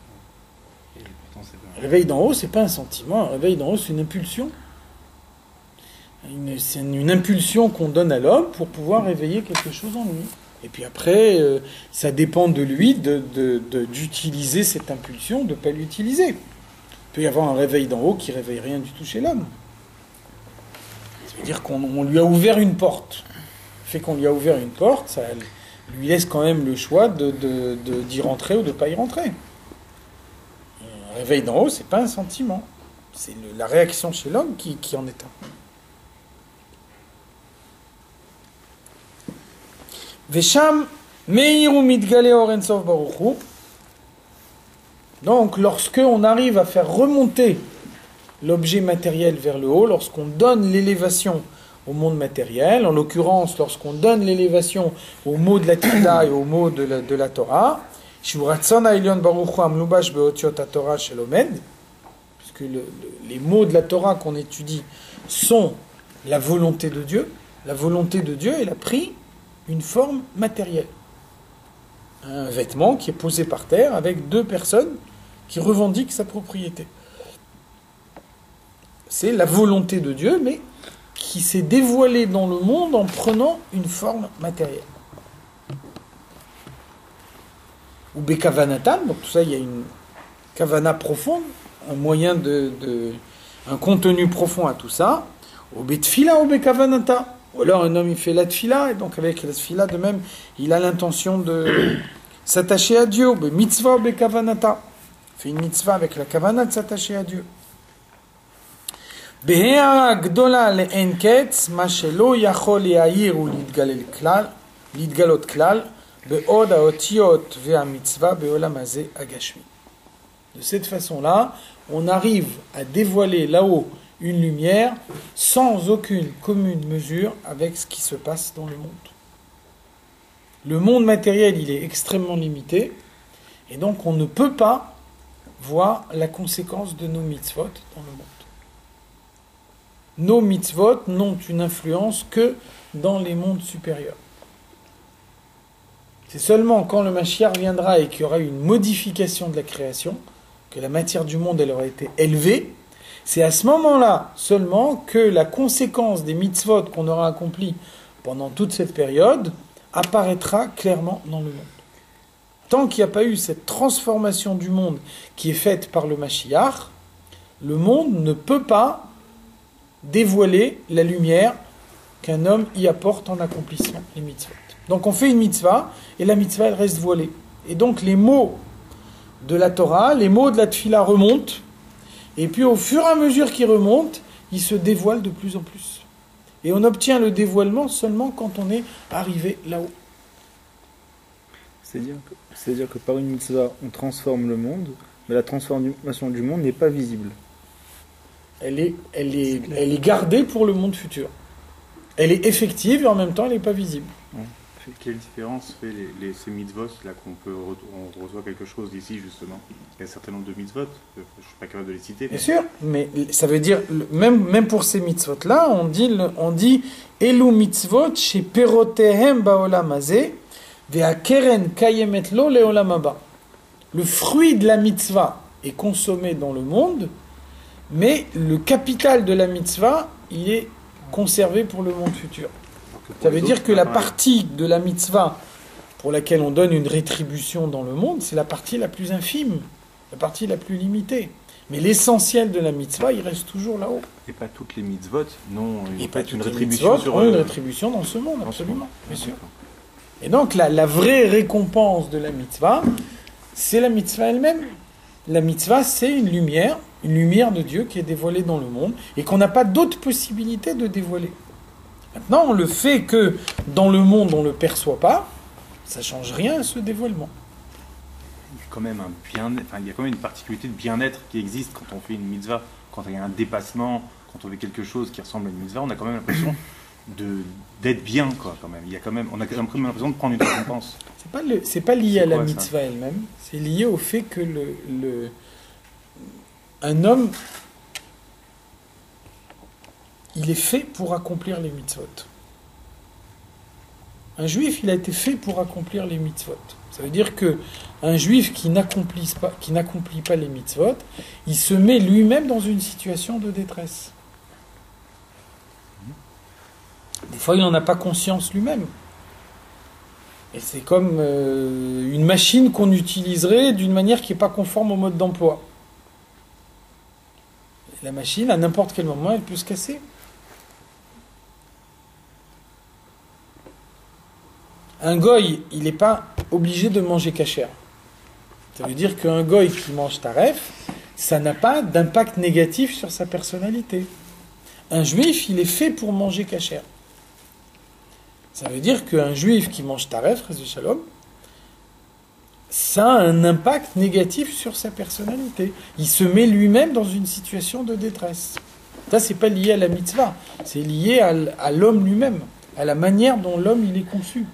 quand... Et pourtant c'est pas... Réveil d'en haut, c'est pas un sentiment. Un réveil d'en haut, c'est une impulsion. C'est une impulsion qu'on donne à l'homme pour pouvoir réveiller quelque chose en lui. Et puis après, ça dépend de lui d'utiliser cette impulsion, de ne pas l'utiliser. Il peut y avoir un réveil d'en haut qui ne réveille rien du tout chez l'homme. Ça veut dire qu'on lui a ouvert une porte. Le fait qu'on lui a ouvert une porte, ça lui laisse quand même le choix d'y rentrer ou de ne pas y rentrer. Un réveil d'en haut, c'est pas un sentiment. C'est la réaction chez l'homme qui en est un. Vesham meiru mitgale or en sof baruch hu. Donc, lorsque on arrive à faire remonter l'objet matériel vers le haut, lorsqu'on donne l'élévation au monde matériel, en l'occurrence, lorsqu'on donne l'élévation au mot de la Tfila et au mot de la Torah, Shuratzon ha'elyon baruch hu amlubash beotiot haTorah shel omed, puisque les mots de la Torah qu'on étudie sont la volonté de Dieu. La volonté de Dieu, elle a pris une forme matérielle. Un vêtement qui est posé par terre avec deux personnes qui revendiquent sa propriété. C'est la volonté de Dieu, mais qui s'est dévoilée dans le monde en prenant une forme matérielle. Ou Bekavanatam, donc tout ça, il y a une kavana profonde, un moyen un contenu profond à tout ça. Ou Betfila ou Bekavanata. Ou alors un homme il fait la tfila, et donc avec la tfila de même, il a l'intention de s'attacher à Dieu. Mitzvah ou bekavanata. Il fait une mitzvah avec la kavana de s'attacher à Dieu. Behea gdola le'enketz, ma shelo yachol yair ou lidgalot klal, be'od ha'otiot ve'a mitzvah be'olam hazeh agashmi. De cette façon-là, on arrive à dévoiler là-haut une lumière sans aucune commune mesure avec ce qui se passe dans le monde. Le monde matériel, il est extrêmement limité, et donc on ne peut pas voir la conséquence de nos mitzvot dans le monde. Nos mitzvot n'ont une influence que dans les mondes supérieurs. C'est seulement quand le Mashiach viendra et qu'il y aura une modification de la création, que la matière du monde elle aura été élevée, c'est à ce moment-là seulement que la conséquence des mitzvot qu'on aura accomplis pendant toute cette période apparaîtra clairement dans le monde. Tant qu'il n'y a pas eu cette transformation du monde qui est faite par le Mashiach, le monde ne peut pas dévoiler la lumière qu'un homme y apporte en accomplissant les mitzvot. Donc on fait une mitzvah, et la mitzvah elle reste voilée. Et donc les mots de la Torah, les mots de la Tfila remontent, et puis au fur et à mesure qu'ils remontent, ils se dévoilent de plus en plus. Et on obtient le dévoilement seulement quand on est arrivé là-haut. C'est-à-dire que par une mitzvah, on transforme le monde, mais la transformation du monde n'est pas visible. Elle est gardée pour le monde futur. Elle est effective et en même temps elle n'est pas visible. Quelle différence fait ces mitzvot là on reçoit quelque chose d'ici justement? Il y a un certain nombre de mitzvot, je ne suis pas capable de les citer. Bien sûr, mais ça veut dire, même pour ces mitzvot-là, on dit Elu mitzvot chez perotehem baolam hazeh ve'akeren kayemet lo leolam haba. Le fruit de la mitzvah est consommé dans le monde, mais le capital de la mitzvah, il est conservé pour le monde futur. Ça veut dire que la partie de la mitzvah pour laquelle on donne une rétribution dans le monde, c'est la partie la plus infime, la partie la plus limitée. Mais l'essentiel de la mitzvah, il reste toujours là-haut. Et pas toutes les mitzvot n'ont une rétribution une rétribution dans ce monde, absolument, bien sûr. Et donc la vraie récompense de la mitzvah, c'est la mitzvah elle-même. La mitzvah, c'est une lumière de Dieu qui est dévoilée dans le monde et qu'on n'a pas d'autre possibilité de dévoiler. Maintenant, le fait que dans le monde on ne le perçoit pas, ça ne change rien à ce dévoilement. Il y a quand même il y a quand même une particularité de bien-être qui existe quand on fait une mitzvah, quand il y a un dépassement, quand on fait quelque chose qui ressemble à une mitzvah, on a quand même l'impression d'être bien, quoi, quand même. Il y a quand même, on a quand même l'impression de prendre une récompense. C'est pas lié à la quoi, ça mitzvah elle-même, c'est lié au fait que un homme, il est fait pour accomplir les mitzvot. Un juif, il a été fait pour accomplir les mitzvot. Ça veut dire que un juif qui n'accomplit pas les mitzvot, il se met lui-même dans une situation de détresse. Des fois, il n'en a pas conscience lui-même. Et c'est comme une machine qu'on utiliserait d'une manière qui n'est pas conforme au mode d'emploi. La machine, à n'importe quel moment, elle peut se casser. Un goy, il n'est pas obligé de manger kasher. Ça veut dire qu'un goy qui mange taref, ça n'a pas d'impact négatif sur sa personnalité. Un juif, il est fait pour manger kasher. Ça veut dire qu'un juif qui mange taref, Chas v'Shalom, ça a un impact négatif sur sa personnalité. Il se met lui-même dans une situation de détresse. Ça, c'est pas lié à la mitzvah, c'est lié à l'homme lui-même, à la manière dont l'homme il est conçu.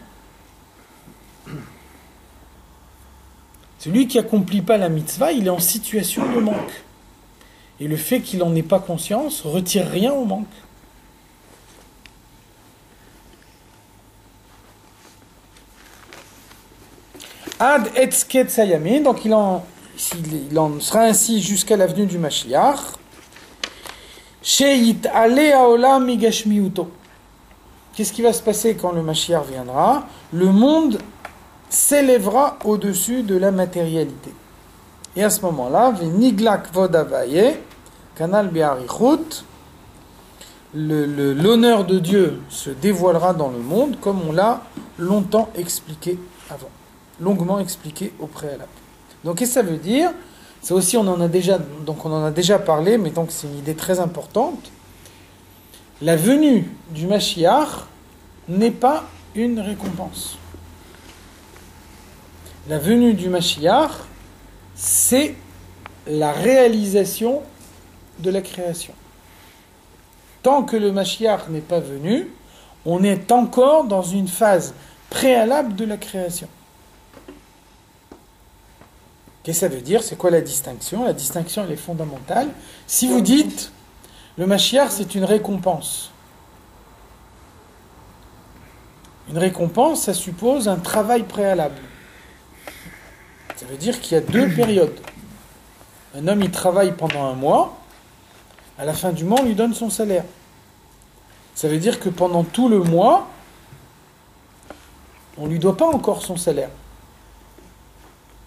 Celui qui n'accomplit pas la mitzvah, il est en situation de manque. Et le fait qu'il n'en ait pas conscience retire rien au manque. Ad etzket sayamin, donc il en sera ainsi jusqu'à l'avenue du Mashiach. Sheyit ale haolam migashmiuto. Qu'est-ce qui va se passer quand le Mashiach viendra? Le monde s'élèvera au-dessus de la matérialité. Et à ce moment-là, veniglak vodavaye, kanal biarichut, l'honneur de Dieu se dévoilera dans le monde, comme on l'a longtemps expliqué avant, longuement expliqué au préalable. Donc, qu'est-ce que ça veut dire? Ça aussi, on en a déjà parlé, mais donc c'est une idée très importante. La venue du Mashiach n'est pas une récompense. La venue du Mashiach, c'est la réalisation de la création. Tant que le Mashiach n'est pas venu, on est encore dans une phase préalable de la création. Qu'est-ce que ça veut dire? C'est quoi la distinction? La distinction, elle est fondamentale. Si vous dites, le Mashiach, c'est une récompense. Une récompense, ça suppose un travail préalable. Ça veut dire qu'il y a deux périodes. Un homme, il travaille pendant un mois. À la fin du mois, on lui donne son salaire. Ça veut dire que pendant tout le mois, on ne lui doit pas encore son salaire.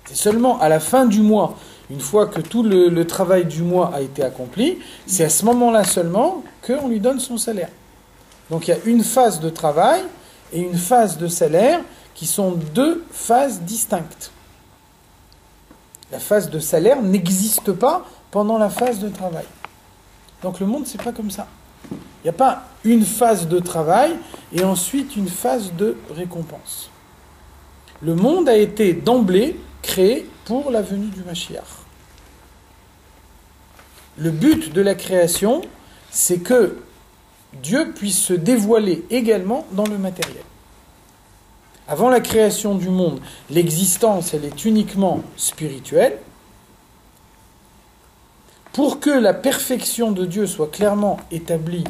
C'est seulement à la fin du mois, une fois que tout le travail du mois a été accompli, c'est à ce moment-là seulement qu'on lui donne son salaire. Donc il y a une phase de travail et une phase de salaire qui sont deux phases distinctes. La phase de salaire n'existe pas pendant la phase de travail. Donc le monde, c'est pas comme ça. Il n'y a pas une phase de travail et ensuite une phase de récompense. Le monde a été d'emblée créé pour la venue du Mashiach. Le but de la création, c'est que Dieu puisse se dévoiler également dans le matériel. Avant la création du monde, l'existence, elle est uniquement spirituelle. Pour que la perfection de Dieu soit clairement établie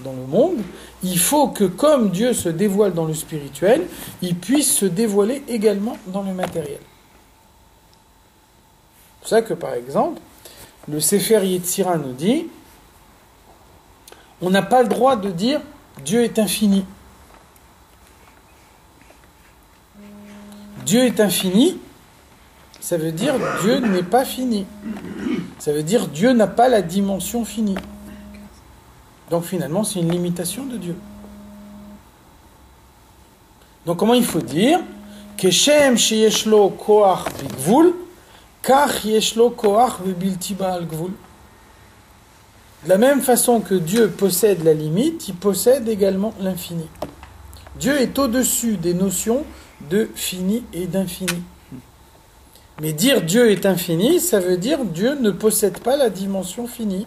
dans le monde, il faut que, comme Dieu se dévoile dans le spirituel, il puisse se dévoiler également dans le matériel. C'est pour ça que, par exemple, le Sefer Yetzira nous dit, on n'a pas le droit de dire Dieu est infini. Dieu est infini, ça veut dire Dieu n'est pas fini. Ça veut dire Dieu n'a pas la dimension finie. Donc finalement, c'est une limitation de Dieu. Donc comment il faut dire? Keshem sheyeshlo koach bigvul, kach yeshlo koach bebilti ba'al gvul. De la même façon que Dieu possède la limite, il possède également l'infini. Dieu est au-dessus des notions de fini et d'infini. Mais dire Dieu est infini, ça veut dire Dieu ne possède pas la dimension finie.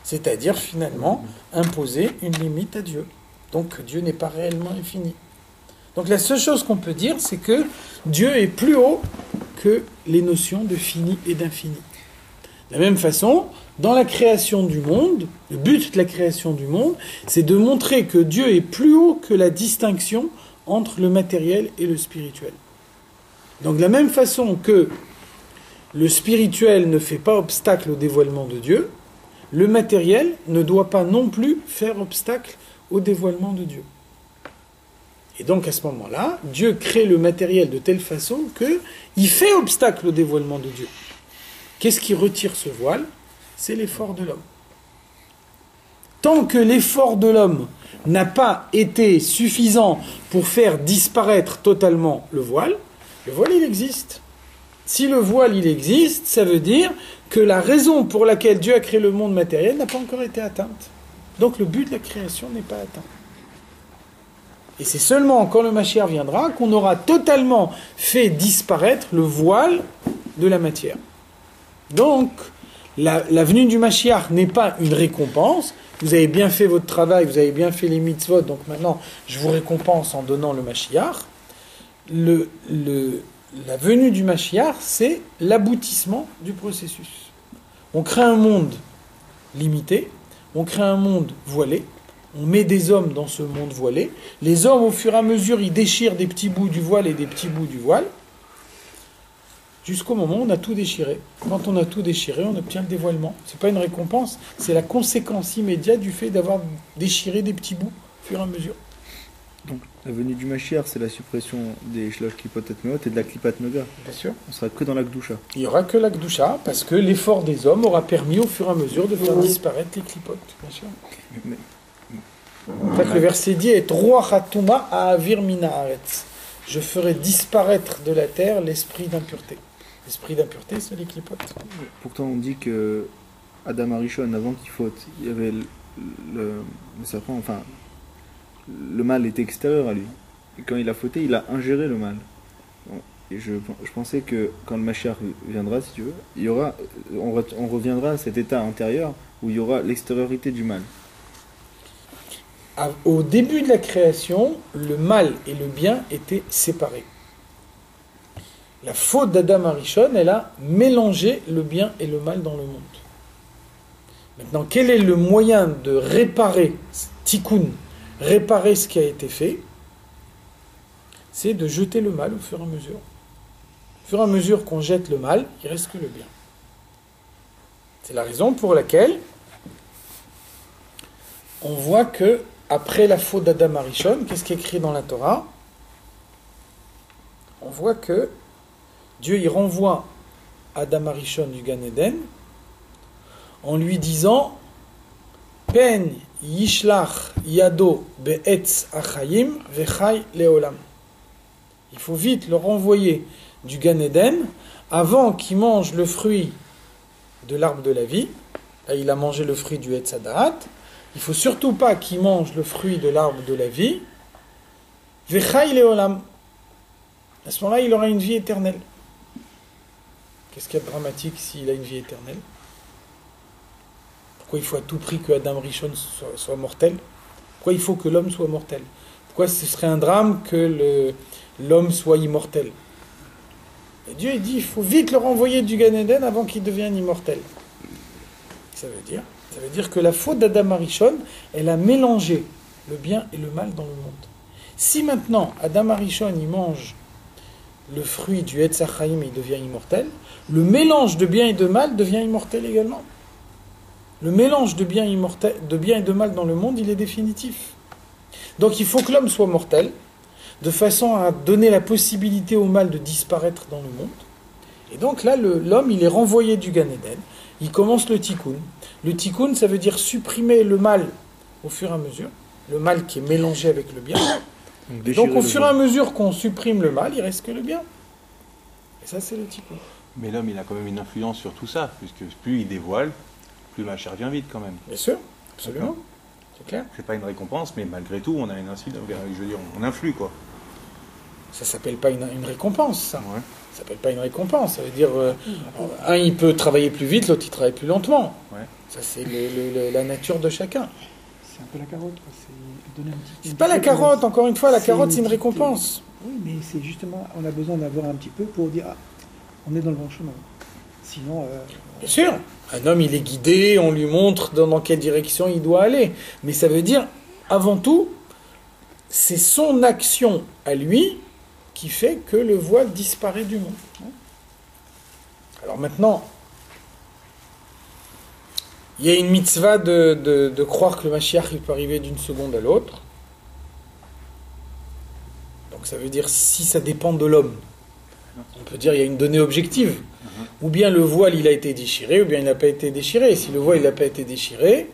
C'est-à-dire finalement imposer une limite à Dieu. Donc Dieu n'est pas réellement infini. Donc la seule chose qu'on peut dire, c'est que Dieu est plus haut que les notions de fini et d'infini. De la même façon, dans la création du monde, le but de la création du monde, c'est de montrer que Dieu est plus haut que la distinction entre le matériel et le spirituel. Donc de la même façon que le spirituel ne fait pas obstacle au dévoilement de Dieu, le matériel ne doit pas non plus faire obstacle au dévoilement de Dieu. Et donc à ce moment-là, Dieu crée le matériel de telle façon qu'il fait obstacle au dévoilement de Dieu. Qu'est-ce qui retire ce voile? C'est l'effort de l'homme. Tant que l'effort de l'homme n'a pas été suffisant pour faire disparaître totalement le voile il existe. Si le voile il existe, ça veut dire que la raison pour laquelle Dieu a créé le monde matériel n'a pas encore été atteinte. Donc le but de la création n'est pas atteint. Et c'est seulement quand le Mashiach viendra qu'on aura totalement fait disparaître le voile de la matière. Donc, la venue du Mashiach n'est pas une récompense. Vous avez bien fait votre travail, vous avez bien fait les mitzvot, donc maintenant je vous récompense en donnant le Mashiach. La venue du Mashiach, c'est l'aboutissement du processus. On crée un monde limité, on crée un monde voilé, on met des hommes dans ce monde voilé. Les hommes, au fur et à mesure, ils déchirent des petits bouts du voile et des petits bouts du voile, jusqu'au moment où on a tout déchiré. Quand on a tout déchiré, on obtient le dévoilement. Ce n'est pas une récompense, c'est la conséquence immédiate du fait d'avoir déchiré des petits bouts au fur et à mesure. Donc, la venue du Mashiach, c'est la suppression des Shlosh Klipot Etmeot et de la Klipat Noga. Bien sûr. On sera que dans la Gdusha. Il n'y aura que la Gdusha, parce que l'effort des hommes aura permis au fur et à mesure de faire disparaître les Klipot. Bien sûr. En fait, le verset dit « Ruach hatuma ha'avir mina haaretz » Je ferai disparaître de la terre l'esprit d'impureté. L'esprit d'impureté, c'est les Klipot. Pourtant, on dit que Adam Arishon, avant qu'il faute, il y avait le serpent, enfin, le mal était extérieur à lui. Et quand il a fauté, il a ingéré le mal. Et je pensais que quand le Mashiach viendra, si tu veux, il y aura, on reviendra à cet état intérieur où il y aura l'extériorité du mal. Au début de la création, le mal et le bien étaient séparés. La faute d'Adam Arishon, elle a mélangé le bien et le mal dans le monde. Maintenant, quel est le moyen de réparer, tikkun, réparer ce qui a été fait? C'est de jeter le mal au fur et à mesure. Au fur et à mesure qu'on jette le mal, il reste que le bien. C'est la raison pour laquelle on voit que après la faute d'Adam Arishon, qu'est-ce qui est écrit dans la Torah? On voit que Dieu y renvoie Adam Arishon du Gan Eden en lui disant Pen yishlach yado be'etz achayim vechai leolam. Il faut vite le renvoyer du Gan Eden avant qu'il mange le fruit de l'arbre de la vie. Là, il a mangé le fruit du Etz Hadaat. Il ne faut surtout pas qu'il mange le fruit de l'arbre de la vie. Vechai leolam. À ce moment-là, il aura une vie éternelle. Qu'est-ce qu'il y a de dramatique s'il a une vie éternelle? Pourquoi il faut à tout prix que Adam Rishon soit mortel? Pourquoi il faut que l'homme soit mortel? Pourquoi ce serait un drame que l'homme soit immortel? Et Dieu il dit il faut vite le renvoyer du Gan Eden avant qu'il devienne immortel. Ça veut dire que la faute d'Adam Arishon, elle a mélangé le bien et le mal dans le monde. Si maintenant Adam Arishon il mange le fruit du Etz HaChaim et il devient immortel, le mélange de bien et de mal devient immortel également. Le mélange de bien et de mal dans le monde, il est définitif. Donc il faut que l'homme soit mortel, de façon à donner la possibilité au mal de disparaître dans le monde. Et donc là, l'homme, il est renvoyé du Gan Eden, il commence le tikkun. Le tikkun, ça veut dire supprimer le mal au fur et à mesure, le mal qui est mélangé avec le bien. Donc au fur et à mesure qu'on supprime le mal, il reste que le bien. Et ça, c'est le tikkun. Mais l'homme, il a quand même une influence sur tout ça, puisque plus il dévoile, plus ma chair vient vite quand même. Bien sûr, absolument. C'est clair. C'est pas une récompense, mais malgré tout, on a une incidence. Je veux dire, on influe, quoi. Ça s'appelle pas une récompense, ça. Ouais. Ça s'appelle pas une récompense. Ça veut dire, un, il peut travailler plus vite, l'autre, il travaille plus lentement. Ouais. Ça, c'est la nature de chacun. C'est un peu la carotte, quoi. C'est donner un petit... C'est pas la carotte, encore une fois, la carotte c'est une récompense. Oui, mais c'est justement, on a besoin d'avoir un petit peu pour dire, ah, on est dans le bon chemin. Sinon... Bien sûr, un homme il est guidé, on lui montre dans quelle direction il doit aller. Mais ça veut dire, avant tout, c'est son action à lui qui fait que le voile disparaît du monde. Alors maintenant, il y a une mitzvah de croire que le Mashiach il peut arriver d'une seconde à l'autre. Donc ça veut dire si ça dépend de l'homme. On peut dire il y a une donnée objective. Ou bien le voile il a été déchiré, ou bien il n'a pas été déchiré. Et si le voile il n'a pas été déchiré,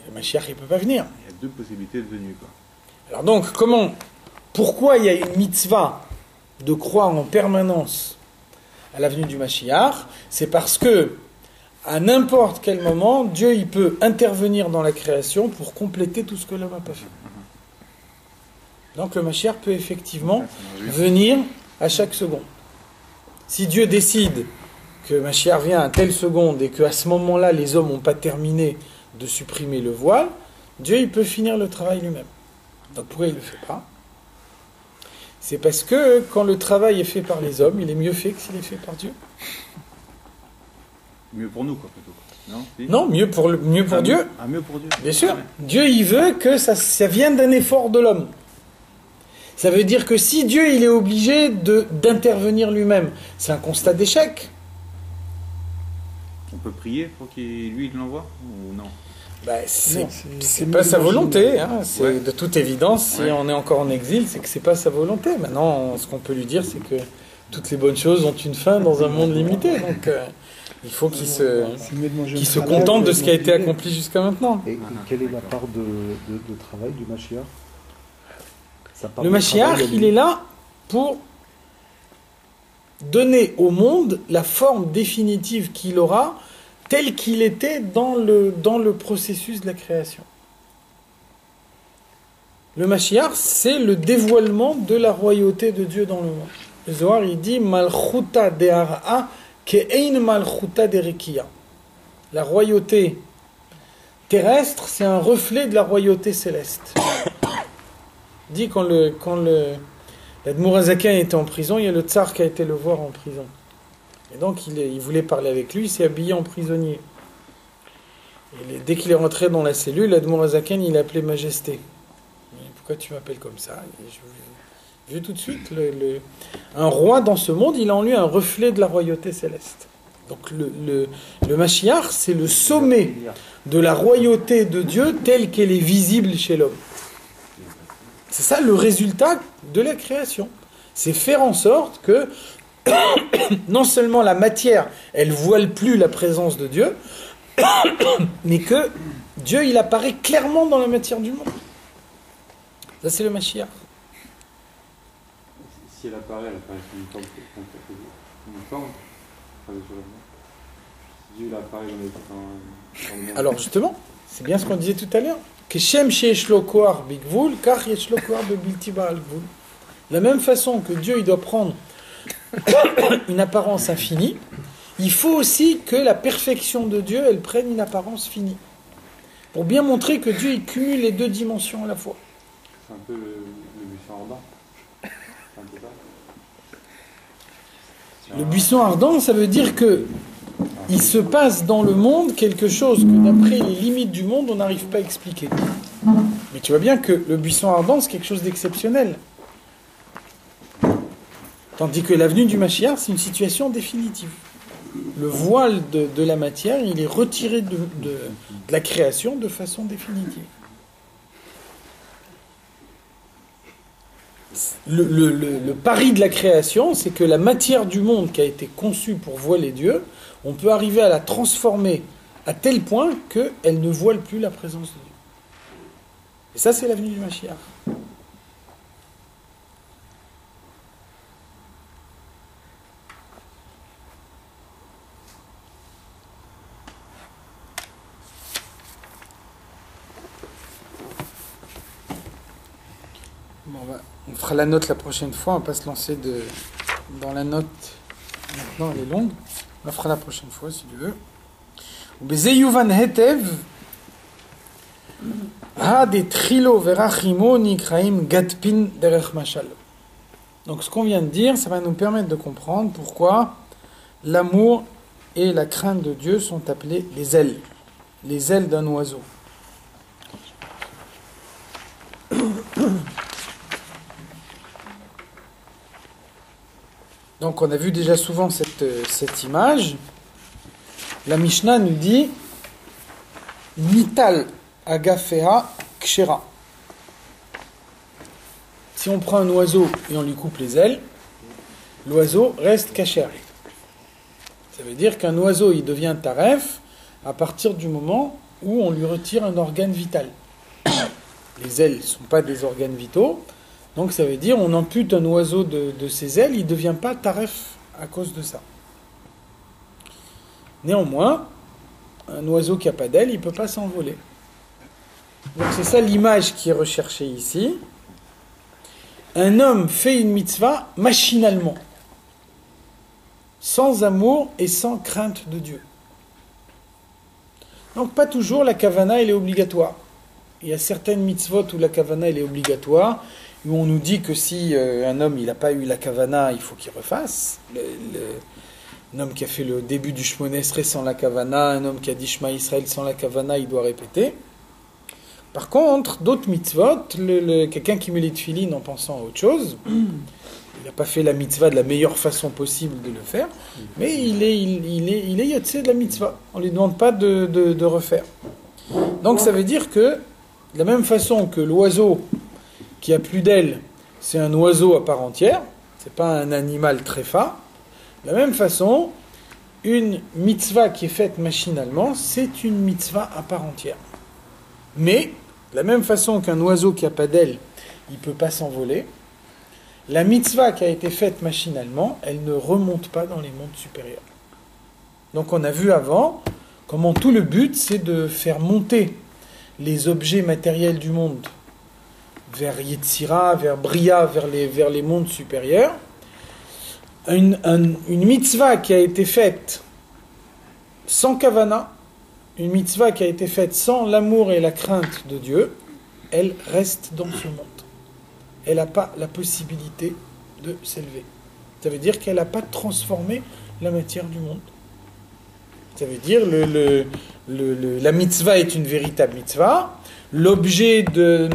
le Mashiach il ne peut pas venir. Il y a deux possibilités de venue, quoi. Alors donc, pourquoi il y a une mitzvah de croire en permanence à la venue du Mashiach? C'est parce que, à n'importe quel moment, Dieu il peut intervenir dans la création pour compléter tout ce que l'homme n'a pas fait. Donc le Mashiach peut effectivement venir à chaque seconde. Si Dieu décide que Mashiach vient à telle seconde et qu'à ce moment-là, les hommes n'ont pas terminé de supprimer le voile, Dieu il peut finir le travail lui-même. Donc pourquoi il ne le fait pas? C'est parce que quand le travail est fait par les hommes, il est mieux fait que s'il est fait par Dieu. Mieux pour nous, quoi, plutôt. Non, si. Non, mieux pour Dieu. Ah, mieux pour Dieu. Bien sûr. Ouais. Dieu, il veut que ça vienne d'un effort de l'homme. Ça veut dire que si Dieu, il est obligé d'intervenir lui-même, c'est un constat d'échec. On peut prier pour lui il l'envoie ou non? C'est pas sa volonté. Hein. Ouais. De toute évidence, si on est encore en exil, c'est que c'est pas sa volonté. Maintenant, ce qu'on peut lui dire, c'est que toutes les bonnes choses ont une fin dans un monde limité. Donc, il faut qu'il se contente de ce qui a été accompli jusqu'à maintenant. Et quelle est la part de travail du Mashiach? Le Mashiach, il est là pour donner au monde la forme définitive qu'il aura, tel qu'il était dans le processus de la création. Le Mashiach, c'est le dévoilement de la royauté de Dieu dans le monde. Le Zohar, il dit Malchuta de'ara'a ke'ein malchuta de'rekiya. La royauté terrestre, c'est un reflet de la royauté céleste. Il dit quand l'Admour Hazaken était en prison, il y a le tsar qui a été le voir en prison. Et donc il voulait parler avec lui, il s'est habillé en prisonnier. Et dès qu'il est rentré dans la cellule, l'Admour Hazaken, il appelait Majesté. Pourquoi tu m'appelles comme ça? J'ai vu tout de suite, un roi dans ce monde, il a en lui un reflet de la royauté céleste. Donc le Mashiach, c'est le sommet de la royauté de Dieu telle qu'elle est visible chez l'homme. C'est ça le résultat de la création. C'est faire en sorte que non seulement la matière, elle voile plus la présence de Dieu, mais que Dieu, il apparaît clairement dans la matière du monde. Ça, c'est le Mashiach. Si elle apparaît sous une forme. Si Dieu il apparaît dans le monde. Alors justement, c'est bien ce qu'on disait tout à l'heure. Que Shem sheyesh lo koach bigvul, kach yesh lo koach bebilti ba'al gvul. De la même façon que Dieu il doit prendre une apparence infinie, il faut aussi que la perfection de Dieu elle prenne une apparence finie. Pour bien montrer que Dieu il cumule les deux dimensions à la fois. C'est un peu le buisson ardent. C'est un peu ça. Le buisson ardent, ça veut dire que il se passe dans le monde quelque chose que d'après les limites du monde, on n'arrive pas à expliquer. Mais tu vois bien que le buisson ardent, c'est quelque chose d'exceptionnel. Tandis que l'avenue du Mashiach, c'est une situation définitive. Le voile de la matière, il est retiré de la création de façon définitive. Le pari de la création, c'est que la matière du monde qui a été conçue pour voiler Dieu, on peut arriver à la transformer à tel point qu'elle ne voile plus la présence de Dieu. Et ça, c'est l'avenue du Mashiach. Bon, on fera la note la prochaine fois, on va pas se lancer dans la note. Maintenant, elle est longue. On la fera la prochaine fois, si tu veux. Bezeyuvan hetev Donc ce qu'on vient de dire, ça va nous permettre de comprendre pourquoi l'amour et la crainte de Dieu sont appelées les ailes d'un oiseau. Donc on a vu déjà souvent cette image. La Mishnah nous dit Nital agafeha kshera. Si on prend un oiseau et on lui coupe les ailes, l'oiseau reste kasher. Ça veut dire qu'un oiseau il devient taref à partir du moment où on lui retire un organe vital. Les ailes ne sont pas des organes vitaux. Donc ça veut dire on ampute un oiseau de ses ailes, il ne devient pas taref à cause de ça. Néanmoins, un oiseau qui n'a pas d'ailes, il ne peut pas s'envoler. Donc c'est ça l'image qui est recherchée ici. Un homme fait une mitzvah machinalement, sans amour et sans crainte de Dieu. Donc pas toujours la kavana elle est obligatoire. Il y a certaines mitzvot où la kavana elle est obligatoire, où on nous dit que si un homme il n'a pas eu la kavana, il faut qu'il refasse. Un homme qui a fait le début du Shmona Esrei sans la kavana, un homme qui a dit Shema Israël sans la kavana, il doit répéter. Par contre, d'autres mitzvot, quelqu'un qui met les tefilines en pensant à autre chose, il n'a pas fait la mitzvah de la meilleure façon possible de le faire, mais il est yotse de la mitzvah. On ne lui demande pas de refaire. Donc ça veut dire que, de la même façon que l'oiseau qui a plus d'ailes, c'est un oiseau à part entière, c'est pas un animal tréfa, de la même façon, une mitzvah qui est faite machinalement, c'est une mitzvah à part entière. Mais, de la même façon qu'un oiseau qui n'a pas d'ailes, il ne peut pas s'envoler, la mitzvah qui a été faite machinalement, elle ne remonte pas dans les mondes supérieurs. Donc on a vu avant comment tout le but, c'est de faire monter les objets matériels du monde vers Yetzira, vers Bria, vers les mondes supérieurs. Une mitzvah qui a été faite sans kavana, une mitzvah qui a été faite sans l'amour et la crainte de Dieu, elle reste dans ce monde. Elle n'a pas la possibilité de s'élever. Ça veut dire qu'elle n'a pas transformé la matière du monde. Ça veut dire la mitzvah est une véritable mitzvah. L'objet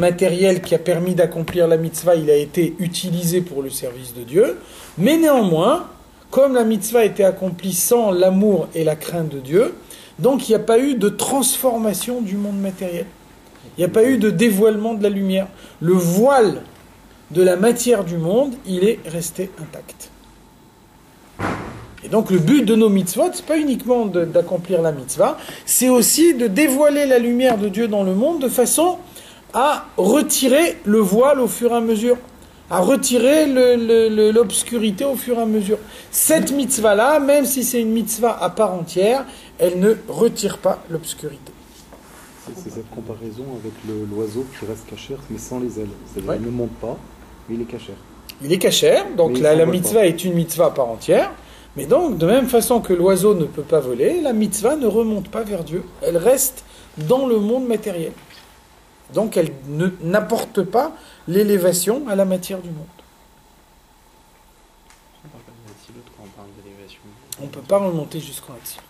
matériel qui a permis d'accomplir la mitzvah, il a été utilisé pour le service de Dieu. Mais néanmoins, comme la mitzvah a été accomplie sans l'amour et la crainte de Dieu, donc il n'y a pas eu de transformation du monde matériel. Il n'y a pas eu de dévoilement de la lumière. Le voile de la matière du monde, il est resté intact. Et donc le but de nos mitzvot, c'est pas uniquement d'accomplir la mitzvah, c'est aussi de dévoiler la lumière de Dieu dans le monde de façon à retirer le voile au fur et à mesure, à retirer l'obscurité au fur et à mesure. Cette mitzvah-là, même si c'est une mitzvah à part entière, elle ne retire pas l'obscurité. C'est cette comparaison avec l'oiseau qui reste cachère, mais sans les ailes. C'est-à-dire qu'il ne monte pas, mais il est cachère. Il est cachère, donc la mitzvah est une mitzvah à part entière. Mais donc, de même façon que l'oiseau ne peut pas voler, la mitzvah ne remonte pas vers Dieu. Elle reste dans le monde matériel. Donc, elle n'apporte pas l'élévation à la matière du monde. On parle pas de Hatzilut quand on parle d'élévation. On ne peut pas remonter jusqu'en Hatzilut.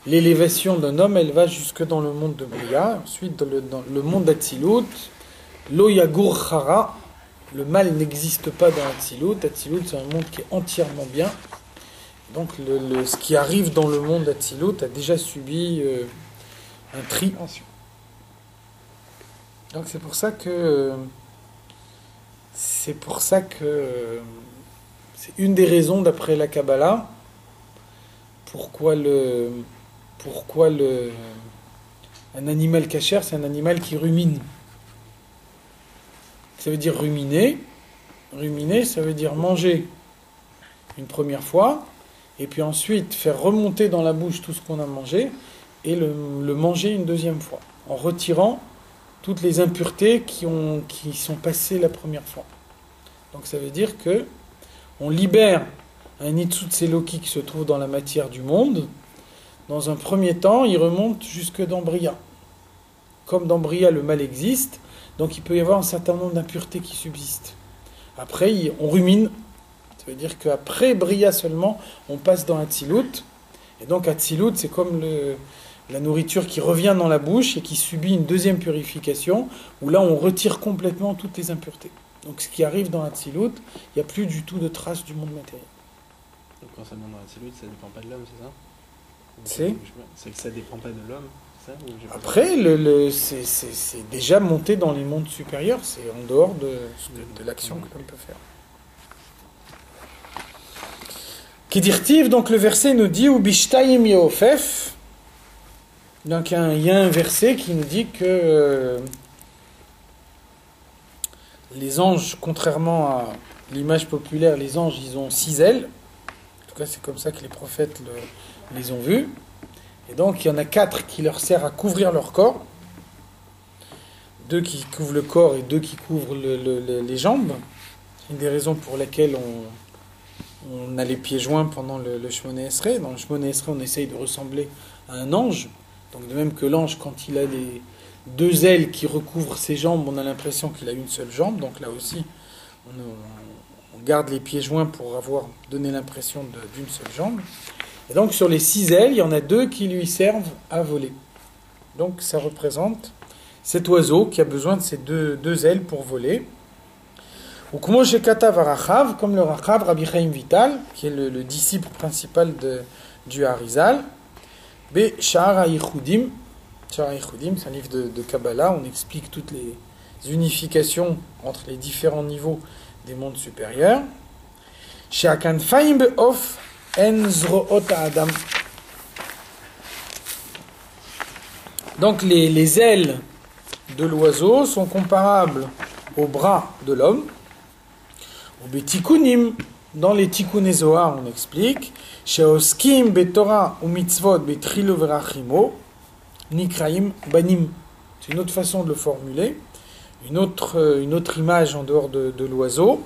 L'élévation d'un homme, elle va jusque dans le monde de Bria. Ensuite, dans le monde d'Hatzilut, Lo Yagur Chara. Le mal n'existe pas dans Hatzilut. Hatzilut, c'est un monde qui est entièrement bien. Donc, ce qui arrive dans le monde d'Hatzilut a déjà subi un tri. Donc, c'est pour ça que c'est une des raisons, d'après la Kabbalah, pourquoi un animal cachère, c'est un animal qui rumine. Ça veut dire ruminer. Ruminer, ça veut dire manger une première fois, et puis ensuite faire remonter dans la bouche tout ce qu'on a mangé, et le manger une deuxième fois, en retirant toutes les impuretés qui sont passées la première fois. Donc ça veut dire que on libère un Nitzutz Eloki qui se trouve dans la matière du monde. Dans un premier temps, il remonte jusque dans Bria. comme dans Bria, le mal existe, donc il peut y avoir un certain nombre d'impuretés qui subsistent. Après, on rumine, ça veut dire qu'après Bria seulement, on passe dans Hatzilut, et donc Hatzilut, c'est comme la nourriture qui revient dans la bouche et qui subit une deuxième purification, où là on retire complètement toutes les impuretés. Donc ce qui arrive dans Hatzilut, il n'y a plus du tout de traces du monde matériel. Donc quand ça vient dans Hatzilut, ça ne dépend pas de l'homme, c'est ça? C'est que ça ne dépend pas de l'homme, c'est ça? Après, c'est déjà monté dans les mondes supérieurs, c'est en dehors de l'action que l'homme peut faire. Kedirtiv, donc le verset nous dit ou bishtayim yofef. Donc il y a un verset qui nous dit que les anges, contrairement à l'image populaire, les anges ils ont 6 ailes. En tout cas c'est comme ça que les prophètes les ont vus. Et donc il y en a 4 qui leur servent à couvrir leur corps. 2 qui couvrent le corps et 2 qui couvrent les jambes. C'est une des raisons pour lesquelles on a les pieds joints pendant le Shmoneh Esrei. Dans le Shmoneh Esrei, on essaye de ressembler à un ange. Donc de même que l'ange, quand il a les 2 ailes qui recouvrent ses jambes, on a l'impression qu'il a une seule jambe. Donc là aussi, on garde les pieds joints pour donner l'impression d'une seule jambe. Et donc sur les 6 ailes, il y en a 2 qui lui servent à voler. Donc ça représente cet oiseau qui a besoin de ces deux ailes pour voler. Ou comme le Rachav, Rabbi Chaim Vital, qui est le disciple principal du Harizal. B. Sha'ar HaYichudim. Sha'ar HaYichudim, c'est un livre de Kabbalah, on explique toutes les unifications entre les différents niveaux des mondes supérieurs. She'akanfaim be'of en zro'ot ha'adam. Donc les ailes de l'oiseau sont comparables aux bras de l'homme. Ou betikunim, dans les Tikkuné Zohar, on explique she'oskim betorah ou mitzvot betrilo verachimo nikraim banim. C'est une autre façon de le formuler, une autre image en dehors de l'oiseau.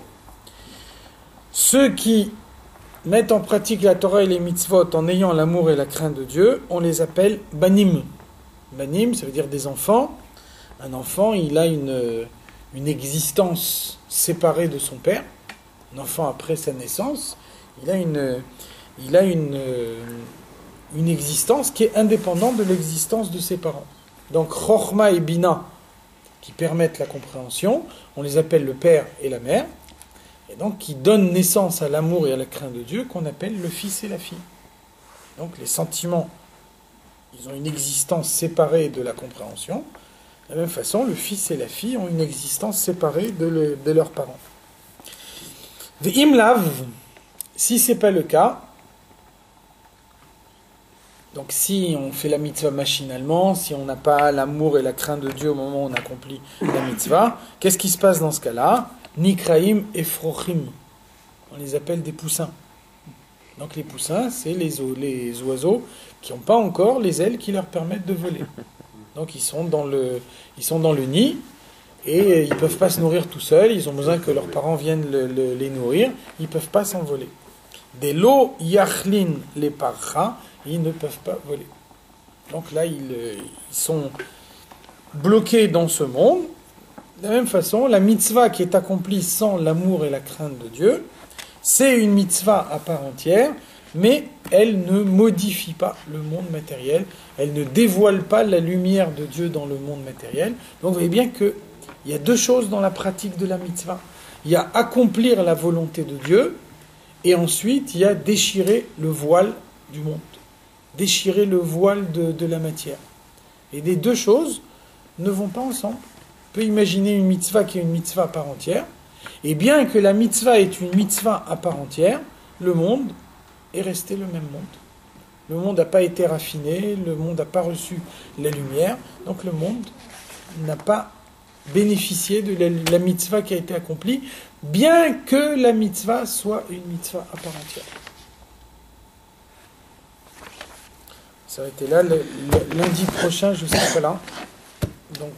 Ceux qui mettent en pratique la Torah et les mitzvot en ayant l'amour et la crainte de Dieu, on les appelle banim. Banim, ça veut dire des enfants. Un enfant, il a une existence séparée de son père. Un enfant après sa naissance, il a une existence qui est indépendante de l'existence de ses parents. Donc Chochma et Bina, qui permettent la compréhension, on les appelle le père et la mère, et donc qui donnent naissance à l'amour et à la crainte de Dieu, qu'on appelle le fils et la fille. Donc les sentiments, ils ont une existence séparée de la compréhension. De la même façon, le fils et la fille ont une existence séparée de leurs parents. Ve'imlav, si ce n'est pas le cas, donc si on fait la mitzvah machinalement, si on n'a pas l'amour et la crainte de Dieu au moment où on accomplit la mitzvah, qu'est-ce qui se passe dans ce cas-là? Nikraim et frochim, on les appelle des poussins. Donc les poussins, c'est les oiseaux qui n'ont pas encore les ailes qui leur permettent de voler. Donc ils sont dans le nid, et ils ne peuvent pas se nourrir tout seuls, ils ont besoin que leurs parents viennent les nourrir, ils ne peuvent pas s'envoler. Des lo yachlin les parcha, ils ne peuvent pas voler. Donc là, ils sont bloqués dans ce monde. De la même façon, la mitzvah qui est accomplie sans l'amour et la crainte de Dieu, c'est une mitzvah à part entière, mais elle ne modifie pas le monde matériel, elle ne dévoile pas la lumière de Dieu dans le monde matériel. Donc vous voyez bien qu'il y a 2 choses dans la pratique de la mitzvah. Il y a accomplir la volonté de Dieu, et ensuite il y a déchirer le voile du monde, déchirer le voile de la matière. Et les 2 choses ne vont pas ensemble. On peut imaginer une mitzvah qui est une mitzvah à part entière, et bien que la mitzvah est une mitzvah à part entière, le monde est resté le même monde. Le monde n'a pas été raffiné, le monde n'a pas reçu la lumière, donc le monde n'a pas bénéficié de la mitzvah qui a été accomplie, bien que la mitzvah soit une mitzvah à part entière. Ça a été là, lundi prochain, je ne serai pas là. Donc,